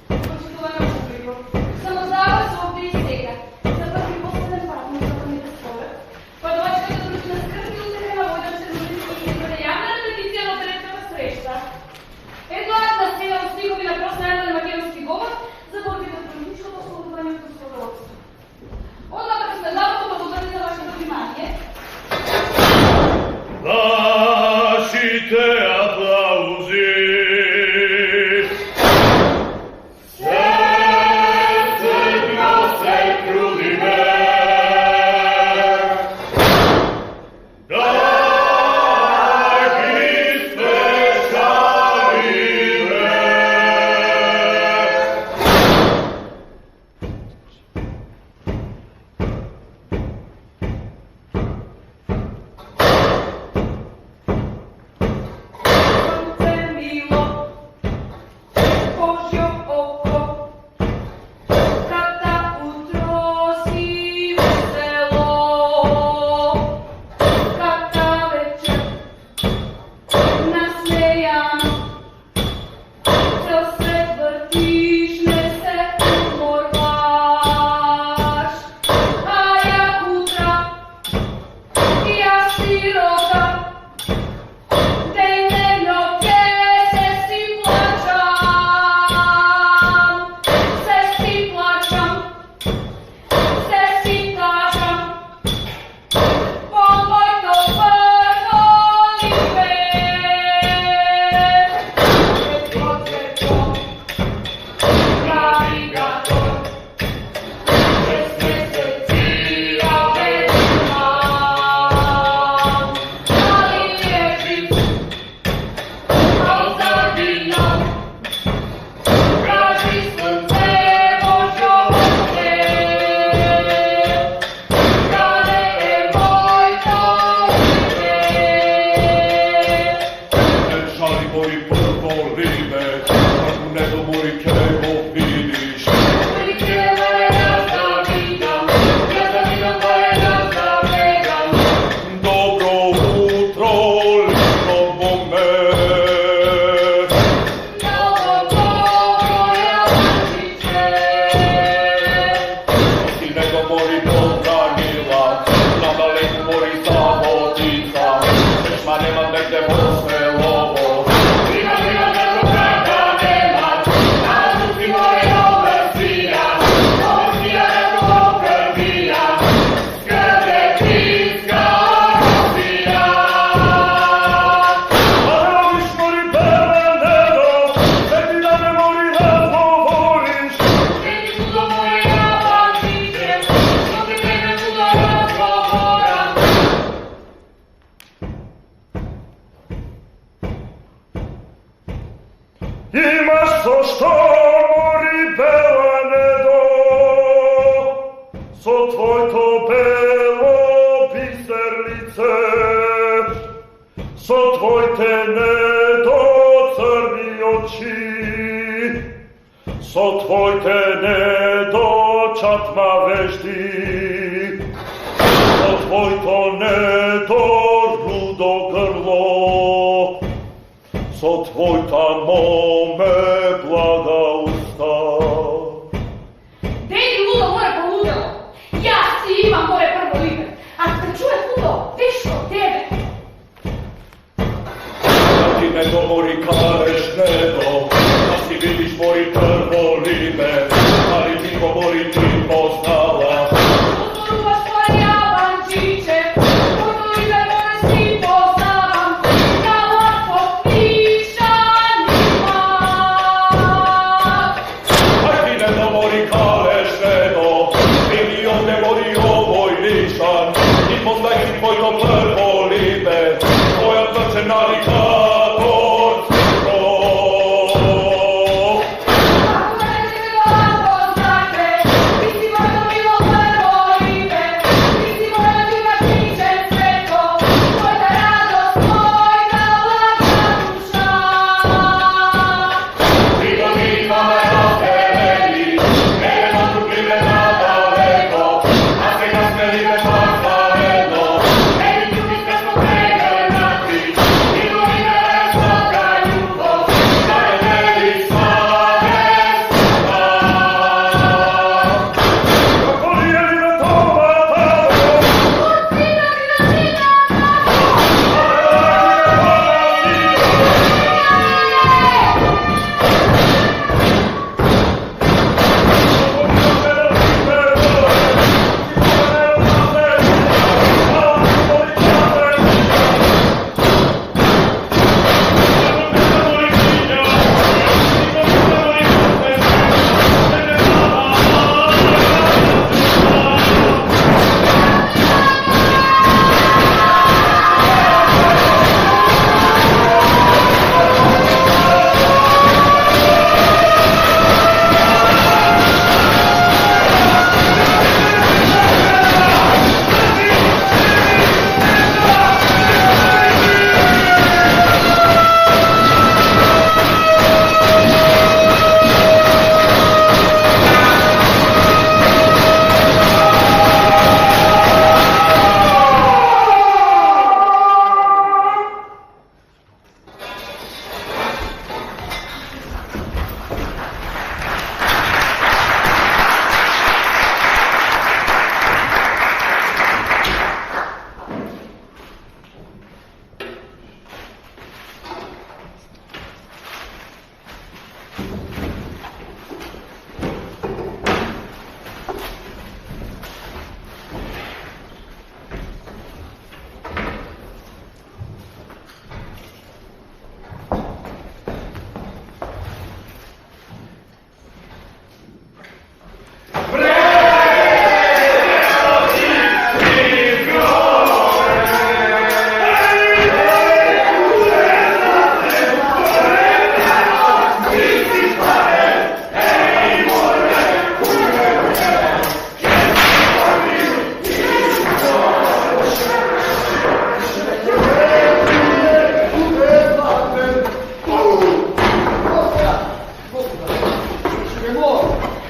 почитуваме публико.
nego mori kego vidiš. Dobro utro, lično bome. Ti nego mori pobranila, na daleku mori zavotica, već ma nema negde posle lovo. Imaš to što mori belane do, so tvoj to belo biserlice, so tvoj te ne do crni oči, so tvoj te ne do čatma vešti, so tvoj to ne do rudo grlo, so tvoj tamo me blaga usta.
Dej ludo more poludelo, ja si imam more prvo ime, a kad čuje ludo, više od tebe.
Da ti ne govori kažeš nego, da si vidiš mori prvo ime, ali ti govori ti poznala.
Uzoruvaš more jabančiće, puno ime more svi poznavam, ja lako pišanima.
Aj ti ne govori kažeš nego, ti mi ovde vodi ovoj nišan, ti poznaj si tvoj to prvo ime, tvoja značena rikator cifro.
Ako ne lako znate,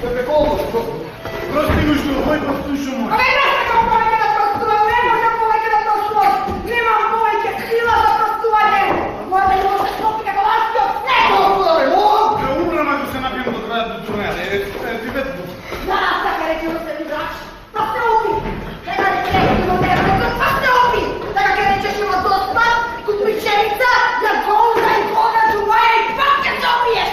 Bebe, koliko?
Prosti mi što moj poslušamo.
A vi ne ste kao poveke da prostuvam, ne možem poveke da prostuvam. Nemam poveke sila za prostuvanje. Možda i možda stopi kako vaski od snega.
Ubrano ako se napijem do kraja do turneja, ti vedno.
Danas така реки да се виждаш. Pa se opi. Kada ne kreći do nervozno, pa se opi. Така ке речеш има доспад, кod пиченица, ja голда i pogađu moje i pak će se opiješ.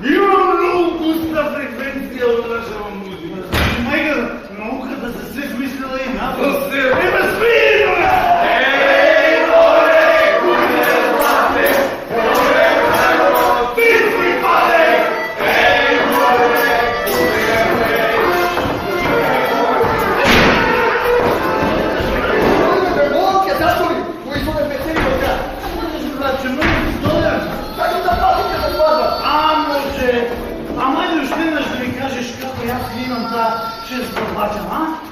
Има много густа фреквенция от нашата музика. Майка, науката се се смислила и надо. Еме спи,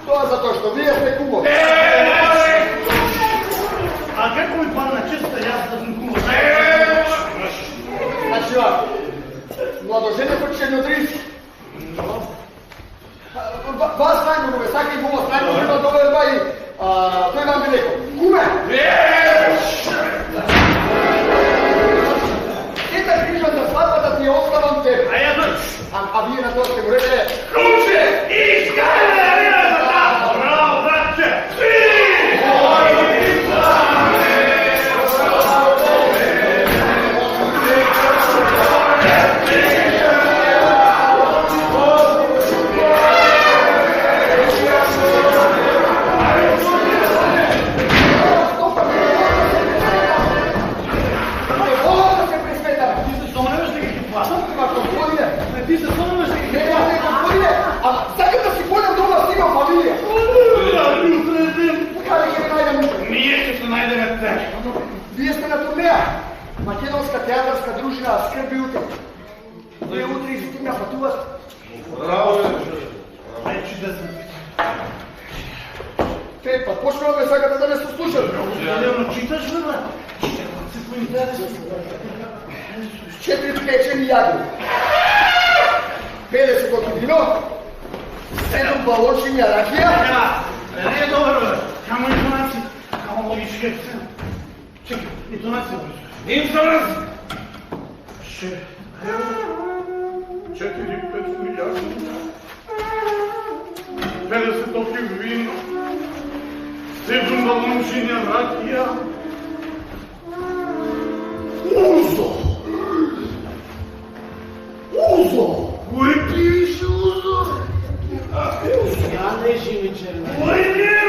Това е затоа што вие сте кумо.
А како ми падна честа, јас да сум кумо?
Значи вака, младоженето чернодриски. Вас најмногу ме сака и го вас најмногу има доверба и тој вам би рекол. Куме! Ете грижа за свадбата ти оставам тебе. А вие на тоа сте го рече.
Куче! Искајте! Браво, братче!
Вие сте на турнеја. Македонска театарска дружина скрби утре. Вие утре и стигна пътуват.
Браво, вече да се...
Те, па почнала ме сакате да ме се слушат.
Желено читаш, бе, бе? Се поинтересуваш.
4 печени ягоди. 50 от вино. 7 балончиња ракија.
Не е добро, бе. Камо интонација. Камо логички акцент. Чекай, интонација, бе. Интонација! 4-5 ягоди. 50 токи вино. 7 балончиња ракија. Узо! Узо! Кој пише узо?
Ja ne živim černo.
Кој не е?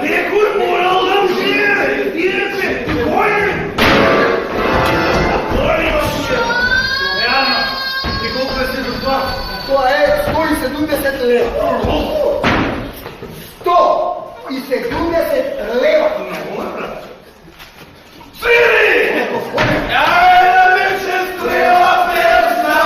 Некој морал да ужие! Идете! Кој е? Кој е вообще? Реално! И колко е се за това?
Тоа е 170 лева. 170 лева.
Свири! Ајде вече стрела песна!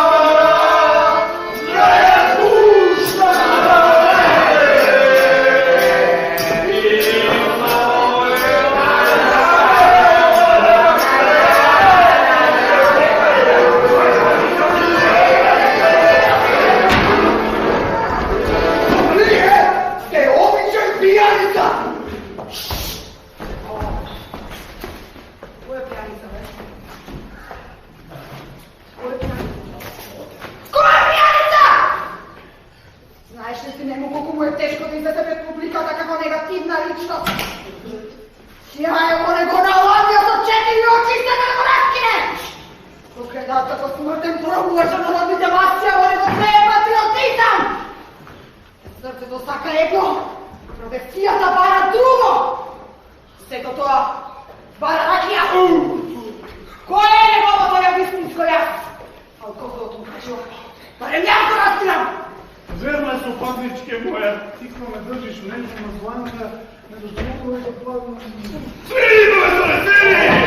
Срцето сака едно, професијата бара друго. Сето тоа бара ракија. Кој е неговото ја вистинско јас?
Божичке моя, ти ко ме држиш нежно зланка, не дозволувай да падна. Свири, професоре, свири!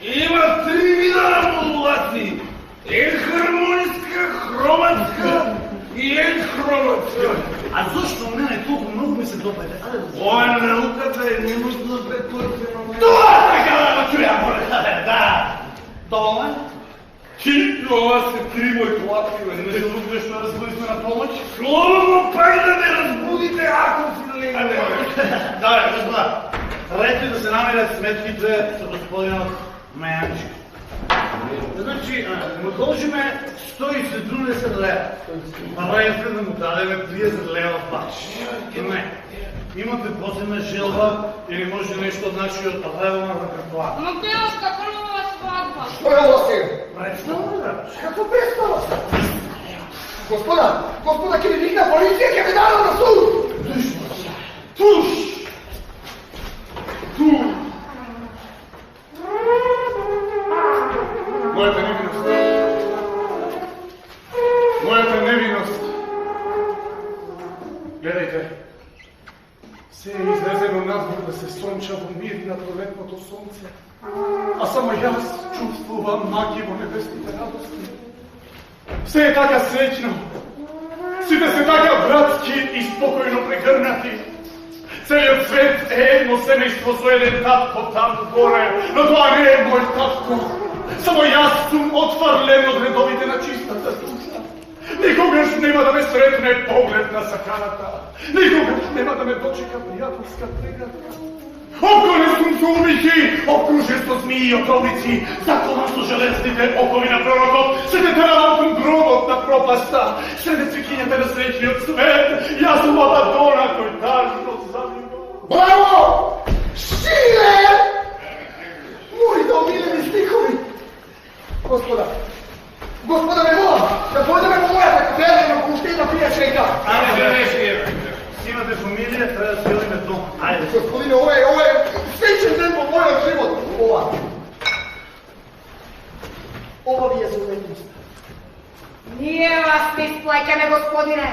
Има 3 вида модулации. Енхармоничка, хроматска и енхроматска.
А защо мене толкова много ми се допаде?
Ой, науката е ненужна претворена.
Това така да чуя, моля. Да. Дома?
Ти, това се три мои платки, не се лукнеш на разбудителна помощ?
Словно пак да ме разбудите, ако си не ме. Да, господа. Ред ли да се намерят сметките за господина Маянчик? Значи, му дължиме 170 лева. Параете да му дадеме 30 лева паш. И не. Имате посебна желба или може нещо от нашия правилна репертуар?
Но девушка, първа сватба.
Що е ovo sve?
Представа, да.
Kako predstava? Gospoda, ќе ми викна полиција, ќе ме дадам на суд!
Туш! Моята невинност. Моята невинност. Гледайте. Се е излезено надвор да се сонча во мир на пролетното сонце. А само јас чувствувам маги во небесните радости. Се е така среќно. Сите се така братски и спокојно прегрнати. Целиот свет е едно семејство со еден татко таму горе, но тоа не е мој татко. Само јас сум отфрлен од редовите на чистата душа. Никогаш нема да ме сретне поглед на саканата. Никогаш нема да ме дочека пријателска преградка. Околен сум со умици, окружен со змии и отровици, закован со железните окови на пророкот, се те теравам кон гробот на пропаста, среде цвикињата на среќниот свет, јас сум Абадона кој тажно завива.
Браво! Шиле! Моите омилени стихови! Господа ме молам, да појдеме во мојата кафена на пустина пријачејка.
Си имате фамилија, треба да си одиме дома. Ајде.
Господине, ова е свечен ден во мојот живот. Ова ви е за уметност.
Ние вас не изплаќаме, господине.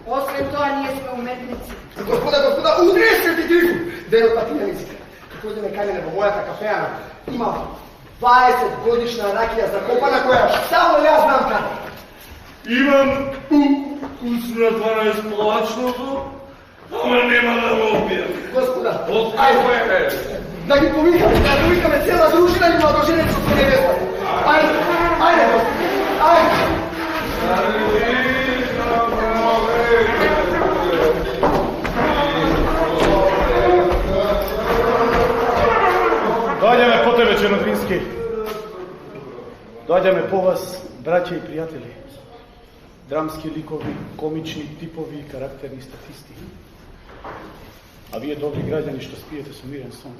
Освен тоа, ние сме уметници.
Господа, утресети Трифун, денот на пијаниците. Како идеме кајне во мојата кафеана, има 20 годишна ракија закопана која само јас знам каде.
Имам вкус на 12-плачното, ама нема да го опијам.
Господа,
Откај
да ги повикаме цела дружина и младоженецот со невеста. Ајде, господи, ајде.
Доаѓаме по тебе, Чернодрински. Доаѓаме по вас, браќа и пријатели. Драмски ликови, комични типови и карактерни статисти. А вие, добри граѓани, што спиете со мирен сон,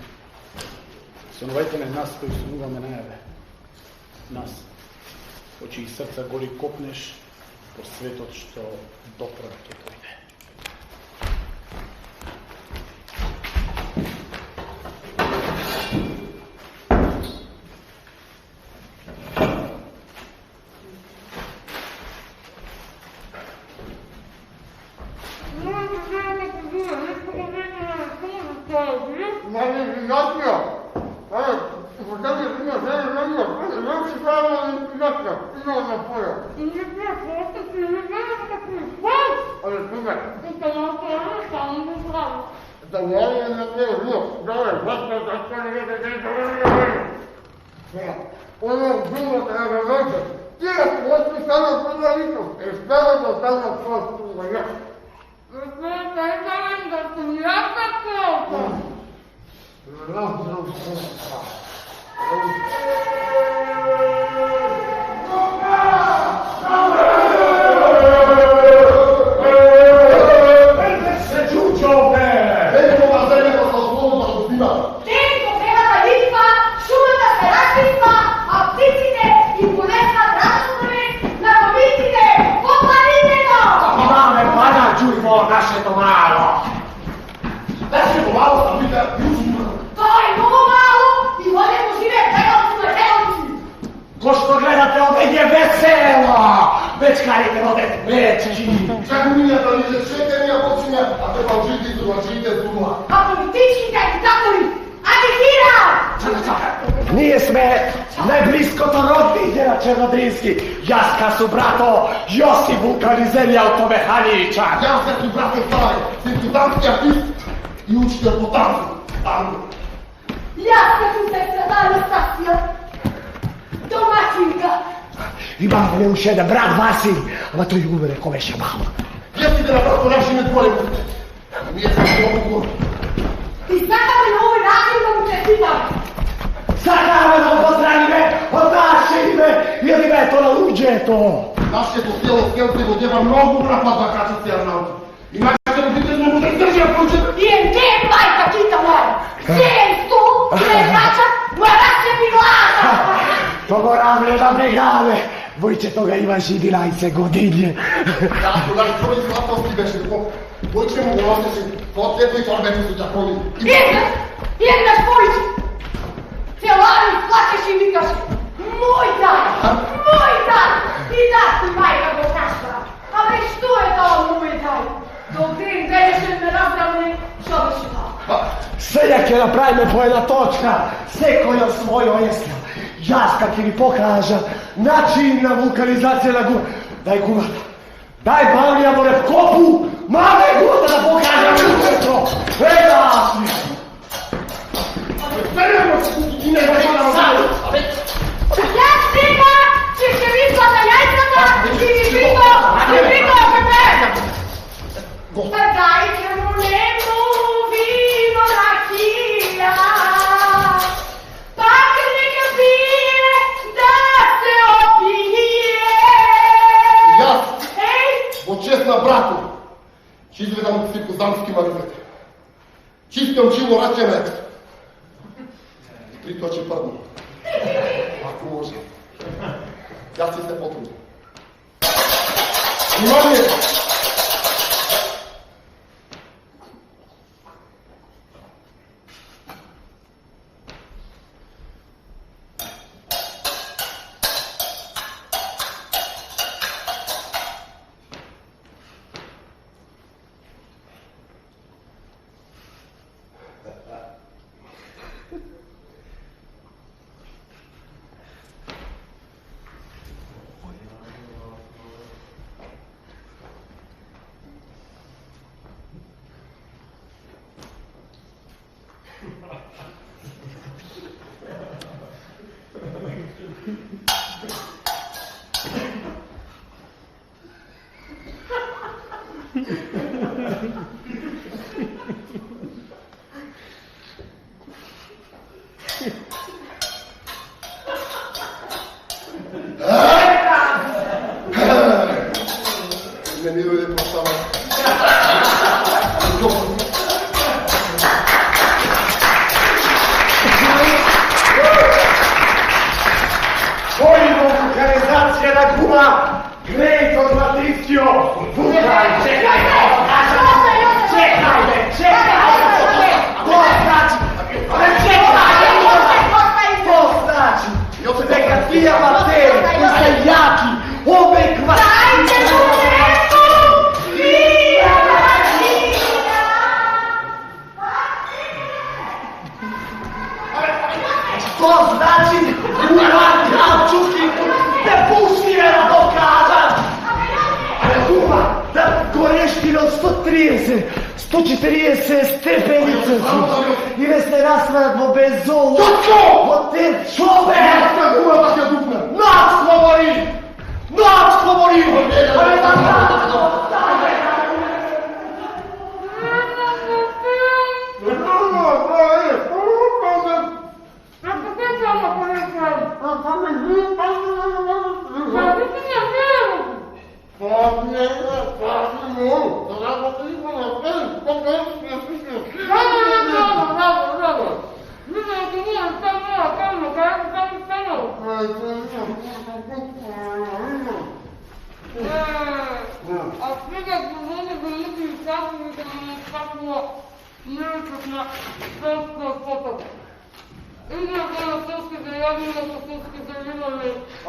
сонувајте на нас кои сонуваме најаве. Нас, по чии срца гори копнеш по светот што допрва ќе дојде.
Não, Ono bilo da je veze. Ti je potpisano žurnalistom. Espero da tamo postupa ja.
Da sam ja tako.
Tempo prema da litva, šumata se raspisma, a pticite i punesna dražnostove, nakomitite, poplanite to!
Mame, pada, čujmo naše to malo.
Naše to malo sam vidjela,
To je mnogo malo i ovdje mu žive pregovci na pregovci.
Ko što gledate, ovdje je veselo. Već karite ovdje veći.
čak nije da nije šetenija počinja, a treba užiti drugačije zuma.
A politički agitatori, agitira!
Nije sme, najblisko to rodni djela Černodrinski. Jaska su brato Josip vulkanizer i automehaničar.
Ja se tu brate stvari, ti tu danski artist i učitelj po tancu.
Ja sam tu sestra Anastacija, domaćinka.
Imam ovdje još jedan brat Vasil, ama to je umre ko veše malo.
Jesi da na bratu našim ne dvorimo? Nije se to mogu.
I sada me na ovoj način da mu čestitam.
Sakave da pozdravi me od naše ime, jer ime je to na luđe to.
Naše to tijelo skeltivo djeva mnogo napada kača se arnauti. I naše to vidite da mu se drža kuće.
Jem te majka kita moja. Jem tu, preznača, moja se mi glada.
Pogoravlje da brigave, Vojče toga ima židi najce godinje.
Ja to da čovjek slabosti beše, Vojče mu goloseši, to tjeto i torbe su džakovi.
Jedna špolić. Celani plačeš i vikaš, moj dan, moj dan. I da ti majka go našla. A već što je dao moj dan? Dok din veše me razdavne, što bi še dao?
Seljak je napravime po jedna točka, seko je svojo jesla. Jaska ki mi pokaža način na vulkanizacije na guma. Daj gumata, daj bavlja more kopu, mame gumata da pokaža učetro. Eda!
Ja stima, će vidla na jajcata i vidla pepe. Pa dajte mu nemu vino rakija. Pa kad neka pije, da se opije.
Ja,
Ej,
bo čestna bratu, će izvedam si pozamski marizet. Čistom čivo račene. I pritoče prvo. Ako može. Ja si se potrudim. Imanje! Ne miruje postava.
Tvojimo vulkanizacije na guma, Grejt od Matricio, Vulkan, čekajte, to znači, to znači, neka tija materi, koji ste jaki, ove kvasnice, to znači, Vulkan, Kravčuki, te pusti me da pokažem. Guma, da goreštine od 130, 140 степеница и ве се расваат во безоло. Во тен човек! Над говори!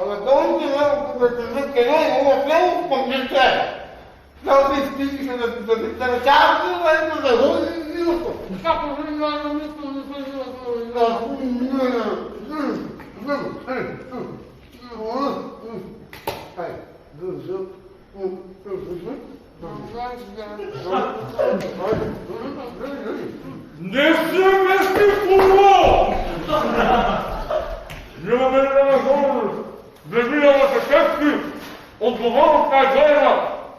Абе,
Не се мести футбол! Нема мене да възможност да видела се какви отговорността е гледана.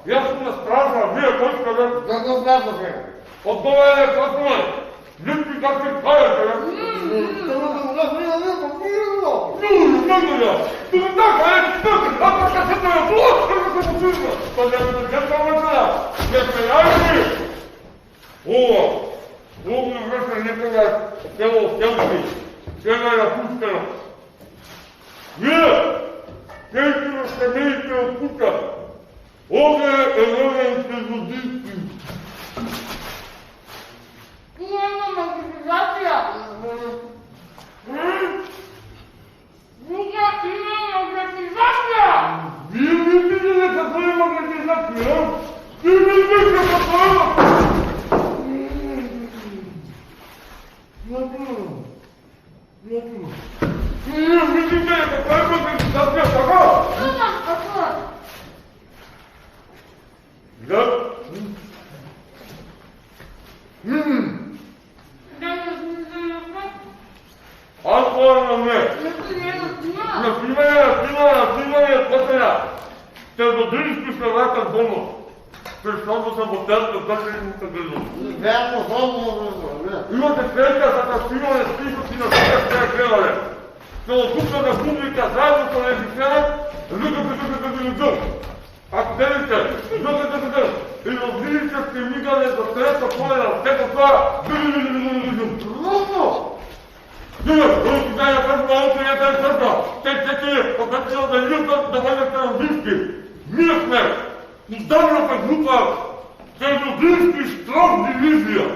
Јас сум спражна, вие кој сте бе? Да го спражнате. Одговаря е космој. Липи какви кажете, бе? Лугно връща некога село Стелци, сега е напустено. Вие, тези настанените от тука, овде е ровен предводителски.
Ние имаме магнетизация. Вика, има магнетизация!
Вие ми видите какво е магнетизация? Ти ми видите какво е магнетизация? Вие видите какво е магнетизация, така? Да. Аз говоря на мен. На снимане, потеля. Те додрижки се вратят бонус. Защото съм в тясно дъждените грижи.
Верно, само
Имате клетка за да снимане списъци на всички гледали. Целокупната публика заедно с режисера актерите, и различите сте мигане за средства полена, всеко това Трудно! Руски дай на първо малко не дай сърта. Те, покачила да юзат да бъдете английски. Ние сме ударната група Чернодински штром дивизия.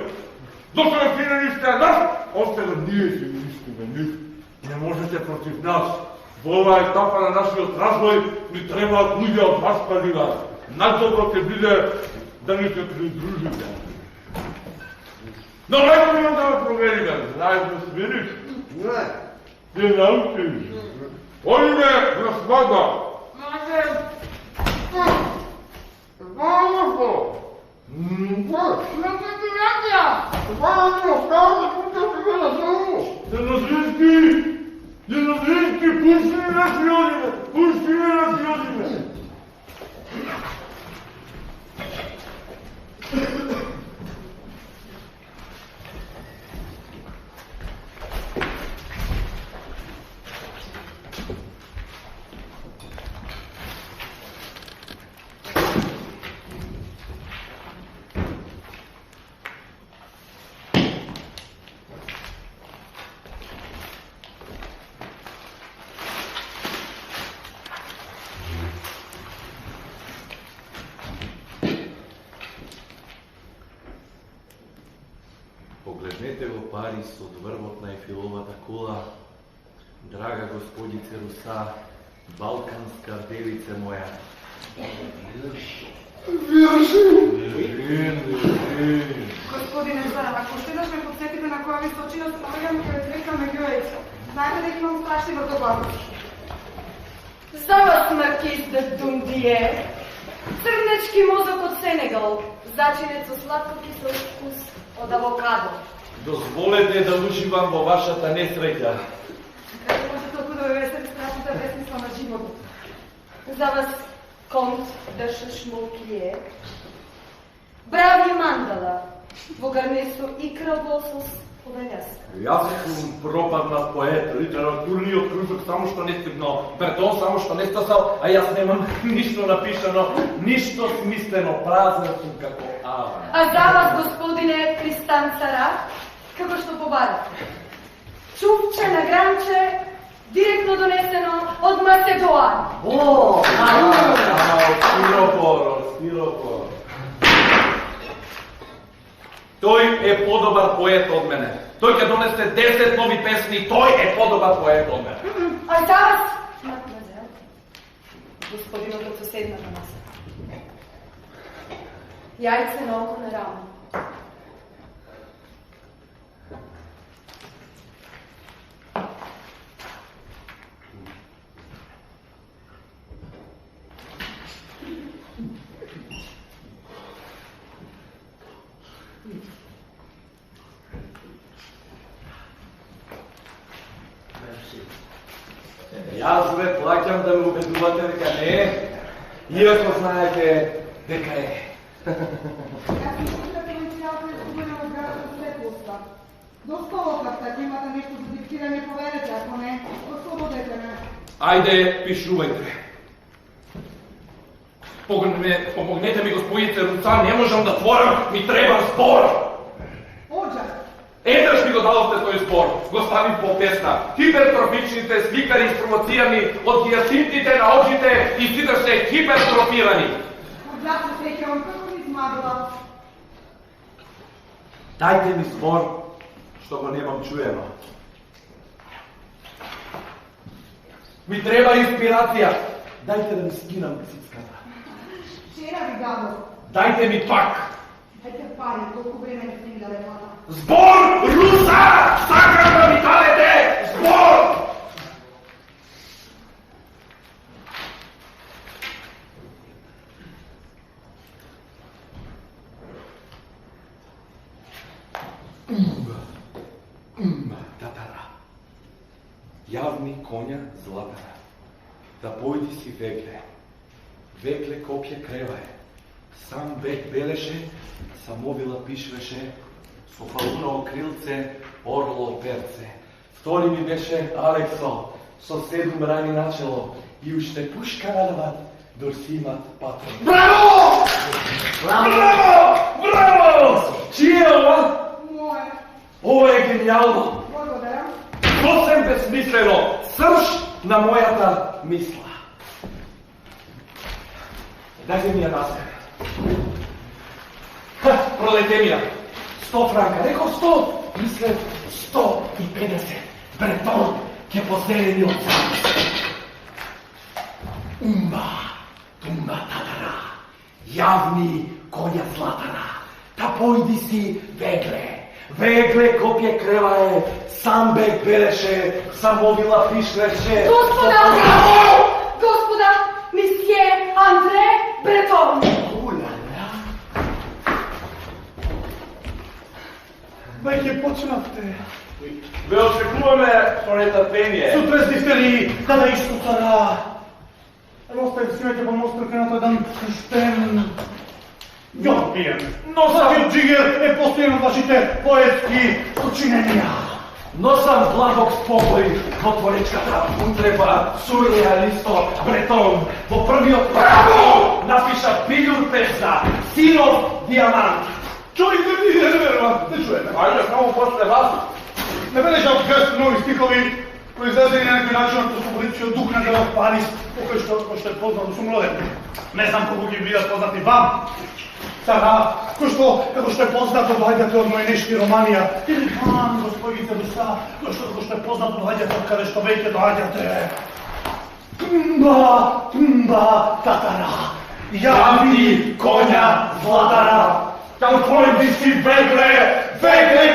Докато финали сте нас, още на ние си искаме них. Не можете против нас. В ова етапа на нашиот развој ни требаат луѓе од вас парина. Најдобро ќе биде да ни се придружите. Но најдобро да ме провериме. Знаеш да смениш?
Не.
Ти научиш. Одиме на свадба.
Може.
Вајно!
Магнетизация!
Вајно, става да купите на само!
Денозрински, пусти ми на сльозиме! Пусти ми на сльозиме!
Погледнете го Парис од врвот на Ефиловата кула, драга господице Руса, балканска девице моја.
Господине Зоран, ако ще да ме подсетите на која височина спомагам кој река Меѓоеца. Знаете дека имам страшни вртоглавности.
За вас, маркиз де Дундие. Crnečki mozok od Сенегал, зачинет со сладко кисел вкус од авокадо.
Дозволете да уживам во вашата несреќа.
Како може толку да ве весели страшната весница на животот? За вас конт дърша шмолкие, брави мандала, во гарнесо и кралбосос повеляска.
Јас сум пропаднат поет, литературниот кружок само што не стигнал, Бертон само што не стасал, а јас немам ништо напишано, ништо смислено, празен сум како ава.
А за вас, господине Тристан Цара, како што побарате? Чупче на гранче, директно донесено од Македонија.
О, стиропор. Тој е подобар поет од мене. Тој ќе донесе 10 нови песни, тој е подобар поет од мене.
А за вас, мадмазел, господинот од соседната маса. Јајце на око на рамо.
Јас ве плаќам да ме убедувате дека не е, иако знаете дека е.
До столот, ако имате нешто за диктирање, поверете, ако не, ослободете ме.
Ајде, пишувајте. Помогнете ми, господице, руца, не можам да творам, ми треба збор.
Оđа.
Еднаш ми го дадовте тој збор, го ставим по песна. Хипертрофичните сликари спровоцирани од гијацинтите на очите и сите се хипертрофирани.
Оđа се сеќавам како ми измагала.
Дајте ми збор, што го немам чуено. Ми треба инспирација. Дајте да ми скинам цицката.
Вчера ви дадов.
Дајте ми пак.
Дајте пари, толку време не сте ми даде пара.
Збор, руса! Сакам да ми дадете збор! Татара. Јавни коња златара. Да појди си вегле. Вегле копје кревае. Сам век белеше, самовила пишвеше, со палуново крилце, орло перце. Втори ми беше Алексо, со 7 рани начело, и уште пушка радават, дор си имат патрон. Браво! Браво! Браво! Чие е ова?
Моје.
Ова е генијално!
Благодарам.
Сосем безсмислено, срж на мојата мисла. Дајте ми ја назад. Продайте ми ја. 100 франка. Реков 100. Мислев 150. Бретон ќе позелени од завист. Тумба татара. Јавни коња златара. Та појди си вегле. Вегле копје кревае. Сам бек белеше. Самовила пишреше.
Господа, месье Андре Бретон.
Веќе почнавте.
Ве очекуваме со нетърпение.
Сутре сте ли да Исусара? Ево сте снимете по мостот на еден крштен. Јо пием. Но Савиот Джигер е постојано вашите поетски сочиненија.
Носам благок спокој во творечката употреба сурреалисто Бретон. Во првиот право напиша билјур песна Синов диамант.
Чујте ми, не верувам, не чуете.
Ајде, само после вас.
Не бележа од гест нови стихови, произведени на некој начин од космополитичкиот дух на градот Париз, покој што е познат сум роден. Не знам колку ги бидат познати вам. Сара, како што е познато доаѓате од Мојнешки Романија, или вам, господице Руса, како што е познато доаѓате од каде што веќе доаѓате. Тумба, татара, јавни коња златара.
Там појди си вегле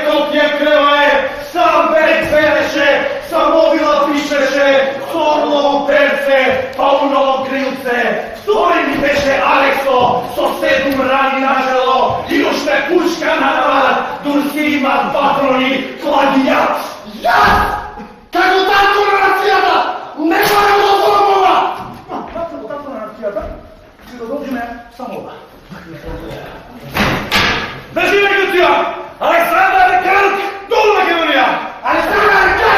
копје кревае, сам бек белеше, самовила пишеше, сорлово перце, пауново крилце, втори ми беше Алексо,
mesto, sosedom rani na čelo i još me puška nadala, Dursima patroni plagijat.
Ja! Kako ta tolerancijata? Ne moram dozvolova!
Kako ta tolerancijata? Ti da dođi me samo ova. Drži egzekucija! Aleksandar Nekaruk, dolu Makedonija!
Aleksandar Nekaruk!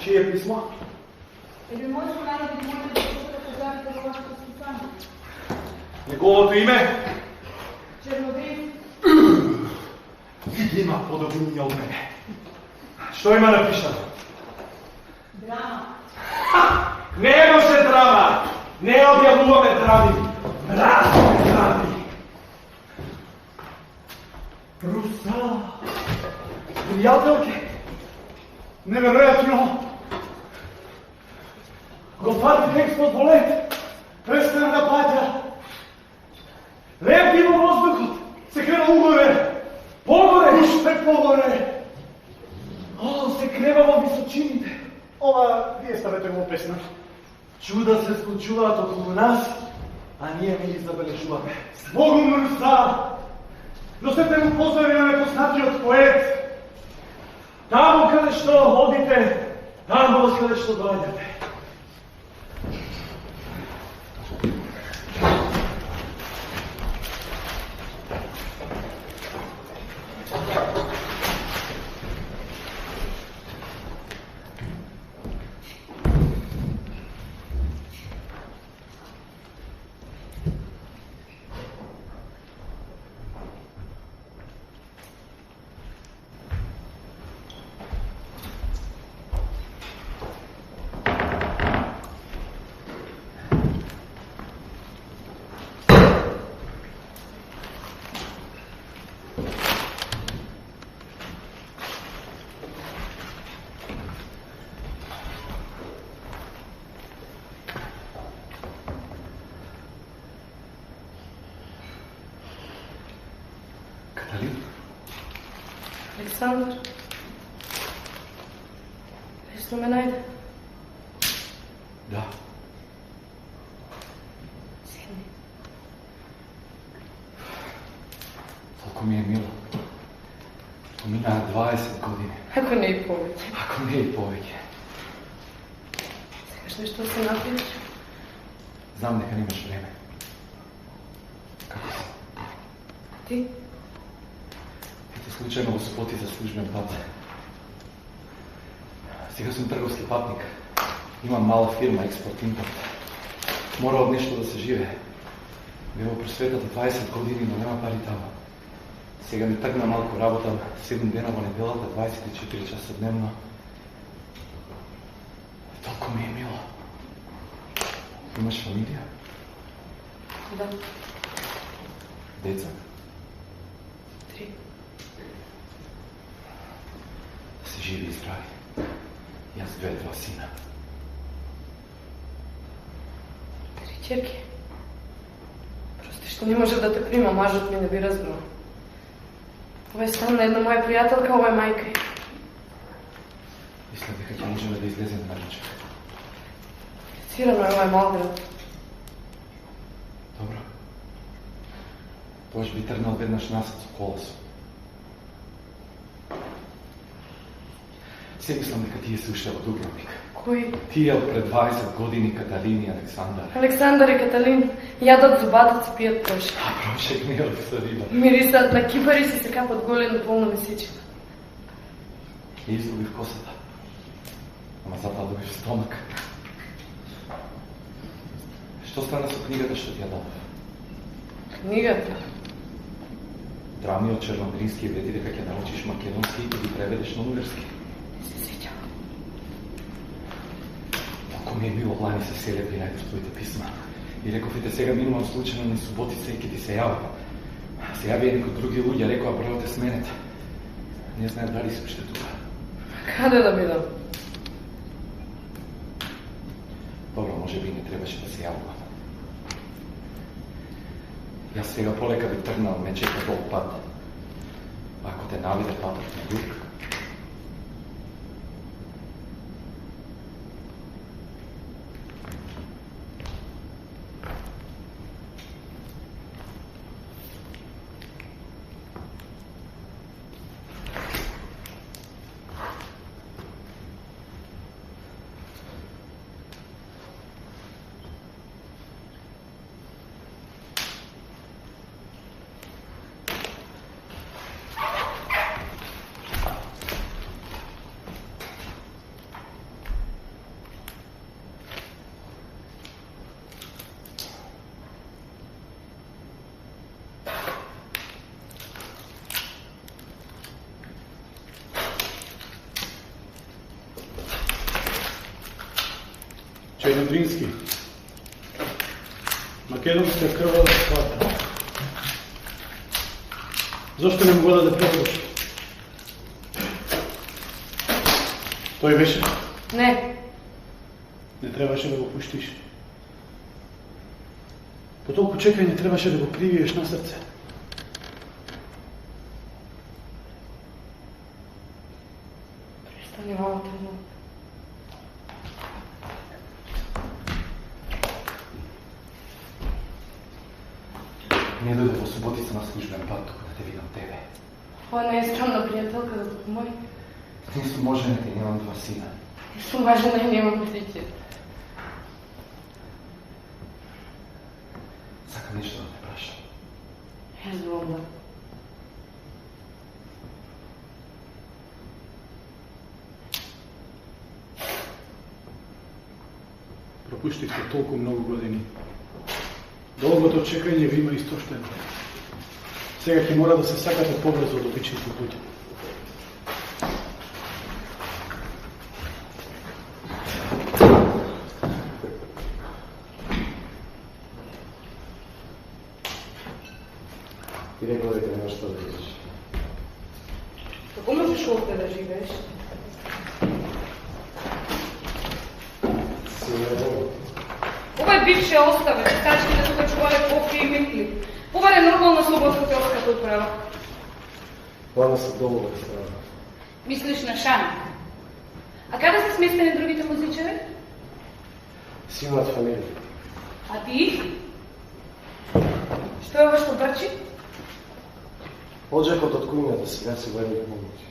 Čije pismo? Njegovото име?
Чернобрив.
Има подобнение от мене. Що има напишано?
Драма.
Не може драма! Не обявуваме драми! Мразиме драми! Руса! Приятелки! Невероятно! Го фати текст от волет! Престана да патя! Лепи во воздухот! Се крена угоре! Погоре! Уште погоре! О, се крева во височините!
Ова, вие ставете го песна.
Чуда се случуваат околу нас, а ние не ги забележуваме. Збогом Руса! Носете му поздрави на непознатиот поет! Тамо каде што одите, тамо каде што доаѓате.
Александър, лесно ме найде.
Да.
Седни.
Толкова ми е мило. Помина 20 години.
Ако не и повече.
Ако не и повече.
Сегаш нещо се напиеш?
Знам дека немаш време. Како си?
Ти?
Ето случайно го споти за службен пат. Сега съм търговски патник. Имам мала фирма, експорт-импорт. Мора от нещо да се живее. Бе во просветата 20 години, но нема пари тамо. Сега ми тргна малко работа, 7 дена во неделата, 24 часа дневно. Толкова ми е мило. Имаш фамилия?
Да.
Деца?
3.
Да си живи и здрави. И аз 2 сина.
3 черки. Прости, што не може да те прима, мажот ми не би разбрал. Ова е стан на една моја пријателка, ова е мајка ѝ.
Мисля дека ќе можеме да излеземе на ручек.
Цирано е ова е мал град.
Добро. Тоаш би тргнал веднаш насад со колесо. Се мислам дека тие се уште од Дубровник.
Кој?
Тие од пред 20 години Каталин и Александар.
Александар и Каталин јадат зубатици, пијат прошек.
А прошек не од со риба.
Мирисаат на кипари се капат голено полно месечина.
И изгубив косата. Ама затоа добив стомак. Што стана со книгата што ти ја дадов?
Книгата?
Драми од Черногрински вети дека ќе научиш македонски и ги преведеш на унгарски.
Не се сеќам.
Толку ми е било лани се селев и најдеш твоите писма. И реков и те сега минувам случајно на суботица и ќе ти се јавам. Се јави некои други луѓе, рекоа бројот е сменет. Не знаат дали се уште тука.
Каде да бидам?
Добро, може би не требаше да се јавувам. Јас сега полека би тргнал, ме чека долг пат. Ако те навиде патот на југ,
Черногрински. Македонска крвава свата. Зошто не му го даде преводот? Тој беше?
Не.
Не требаше да го пуштиш. По толку чекање требаше да го привиеш на срце.
Престани, мама, трудно.
не дојде во суботица на службен пат, тука да те видам тебе.
Ова не е странна пријателка, да тук мој.
Ти сум можената и немам два сина.
И сум важена и немам дете.
Сакам нешто да те прашам.
Јас знам да.
Пропуштивте толку многу години. Долгото чекање ви има истоштено. Сега ќе мора да се сакате побрзо од обичните луѓе.
Ти рекол дека немаш што да видиш.
Како можеш овде да живееш? Ова е бивше оставе, читачките тука чувале кофе и микли. Ова е нормална слободско-телска отправа.
Ладно се долу да страна.
Мислиш на Шаник. А каде се сместени другите музичари?
Си имаат фамилија.
А ти? Што е ова што брчи?
Оджакот од кујната сега се војни помоќи.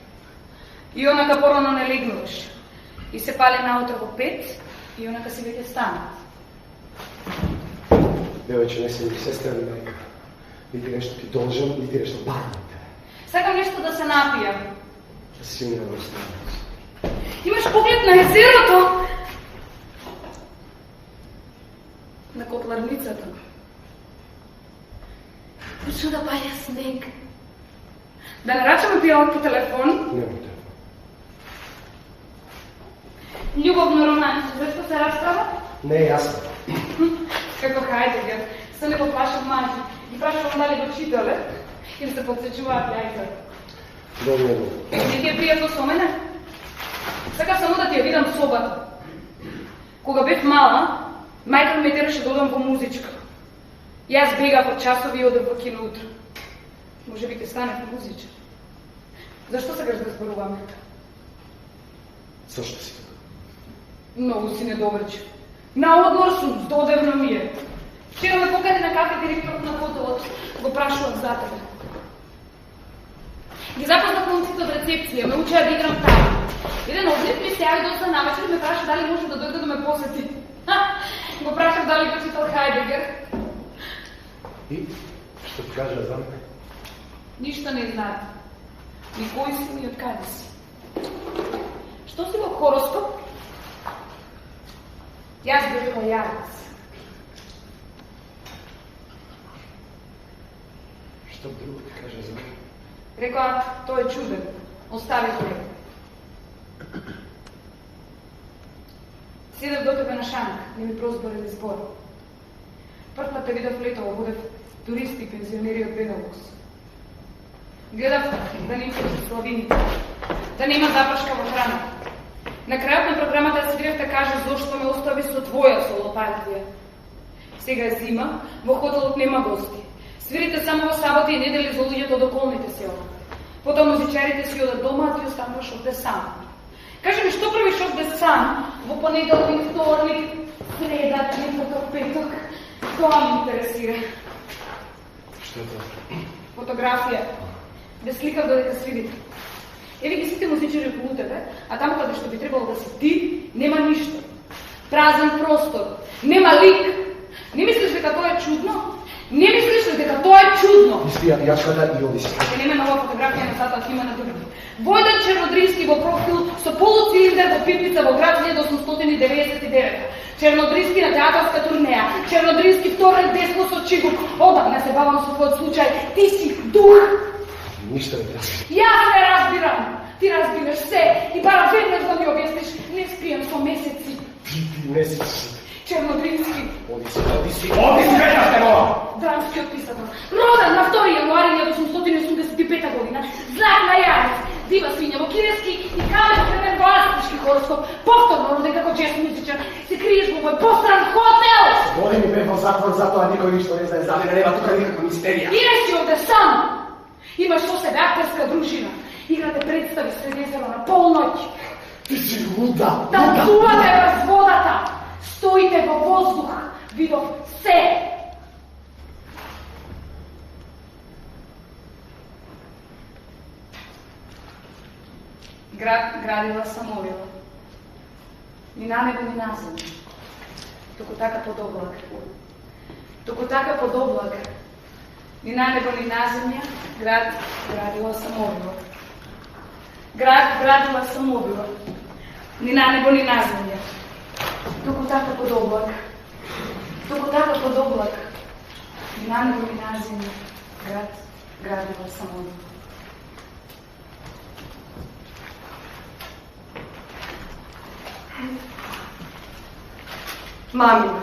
И онака порано не легнуваш. И се пали наутро во 5 и онака си веќе станат.
Девојче, не си ми сестра или мајка. Нити нешто ти должам, нити нешто барам.
Сакам нешто да се напијам.
Си ми го оставаш.
Имаш поглед на езерото? На котларницата. Почна да паја снег. Да нарачаме пијалот по телефон?
Нема те.
Љубовно романче, зашто се расправа?
Не е јасно.
Како Хајдегер, се не поплашав мајки и прашувам дали го читале или се подсечуваат јајца.
Добро е добро.
Не ти е пријатно со мене? Сакав само да ти ја видам собата. Кога бев мала, мајка ме тераше да одам во музичка. Јас бегав од часови и одев во кино утро. Може би ќе станев музичар. Зашто сакаш да зборуваме?
Зашто си?
Многу си недоврчив. На одмор сум, додевно ми е. Вчера ме покани на кафе директорот на хотелот, го прашував за тебе. Ги запознав момците од рецепција, ме учеа да играм тај. Еден однит ми се јави доста навечер и ме праша дали може да дојде да ме посети. Го прашав дали го читал Хайдегер.
И што ти кажа за мене?
Ништо не знае. Ни кој си, ни од каде си. Што си во хороскоп? Јас бев јарец.
Што друго ти кажа за мене?
Рекла, тој е чуден. Остави тој. Седев до тебе на шанк, не ми прозборили збор. Прв пат те видов летово, будев туристи, пензионери од Бенелукс. Гледав да не имаше славините, да нема запрашка во храна. На крајот на програмата свирев да каже зошто ме остави со твоја соло партија. Сега е зима, во хотелот нема гости. Свирите само во саботи и недели за луѓето од околните села. Потоа музичарите си одат дома, а ти остануваш овде сам. Кажи ми, што правиш овде сам во понеделник, вторник, среда, четврток, петок? Тоа ме интересира.
Што е тоа?
Фотографија. Без слика додека свирите. Еви ги сите музичари околу тебе, а таму каде што би требало да си ти, нема ништо. Празен простор, нема лик. Не мислиш дека тоа е чудно? Не мислиш дека тоа е чудно?
Изпија јачката и оди си.
Ако нема нова фотографија на сатот, има на други. Војдан Чернодрински во профил со полуцилиндер во пипница во град 1899. Чернодрински на театарска турнеја. Чернодрински вторен десно со чигук. Одам, не се бавам со твојот случај. Ти си дух.
Ништо не разбирам.
Јас не разбирам. Ти разбираш се и бара веднаш да ми објасниш. Не спием со месеци.
Ти месеци.
Чернодрински.
Оди си, кажете го!
Драмскиот писател. Родан на 2 јануари 1885 година. Знак на јарец. Дива свиња во кинески и камен кремен во астички хороскоп. Повторно роден како джез музичар. Се криеш во мој постран хотел.
Години бе во затвор, затоа никој ништо не знае за мене, нема тука никаква мистерија.
Ире си овде сам. Имаш со себе актерска дружина. Играте представи сред езеро на полноќ.
Ти си луда.
Танцувате врз водата. Стоите во воздух. Видов се. Град градила самовила. Ни на небо, ни на земја. Туку така под облак. Туку така под облак. Ни на небо, ни на земја. Град градила самовила. Град градила самовила. Ни на небо, ни на земја. Туку така под облак. Туку така под облак. Ни на небо, ни на земја. Град градила самовила. Мамина.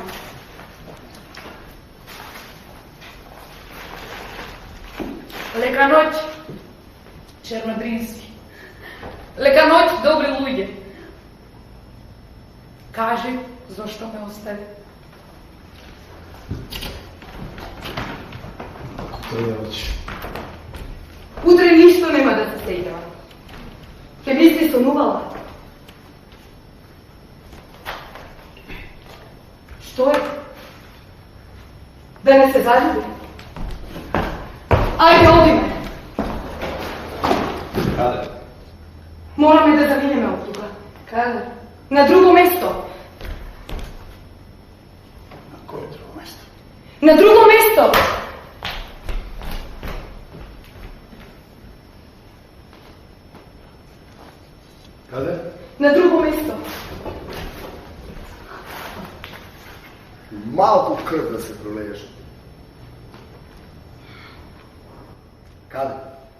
Лека ноќ, Чернодрински. Лека ноќ, добри луѓе. Кажи зошто ме остави.
Која оч?
Утре ништо нема да се сеќава. Ке би си сонувала. Што е? Да не се залюби? Ајде, одиме.
Каде?
Мораме да заминеме од тука. Каде? На друго место.
На кое друго место?
На друго место.
Каде?
На друго место.
Малку крв да се пролееш. Каде?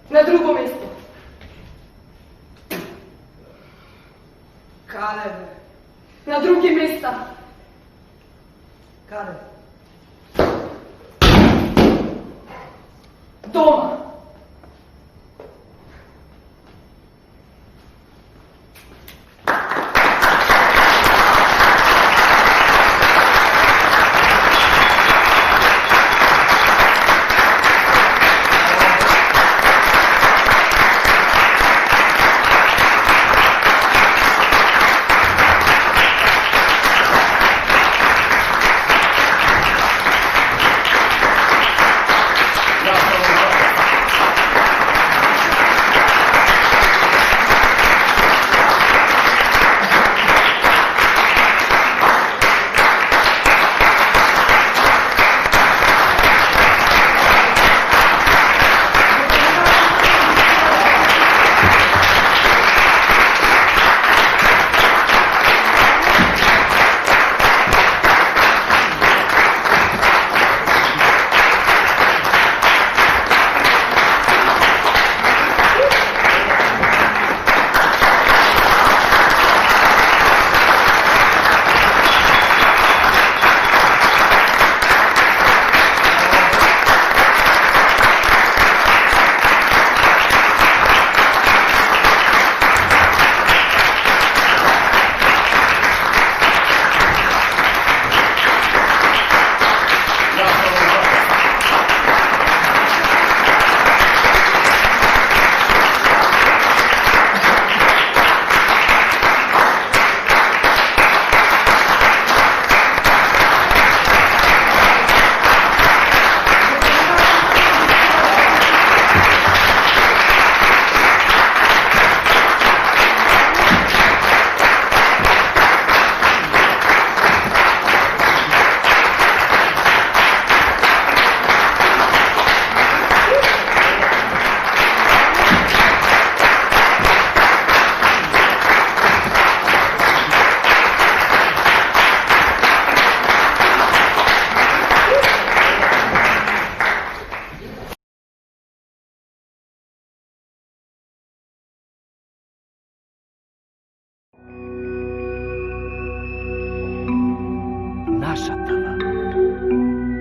На друго место. Каде, бе? На други места. Каде? Дома.
нашата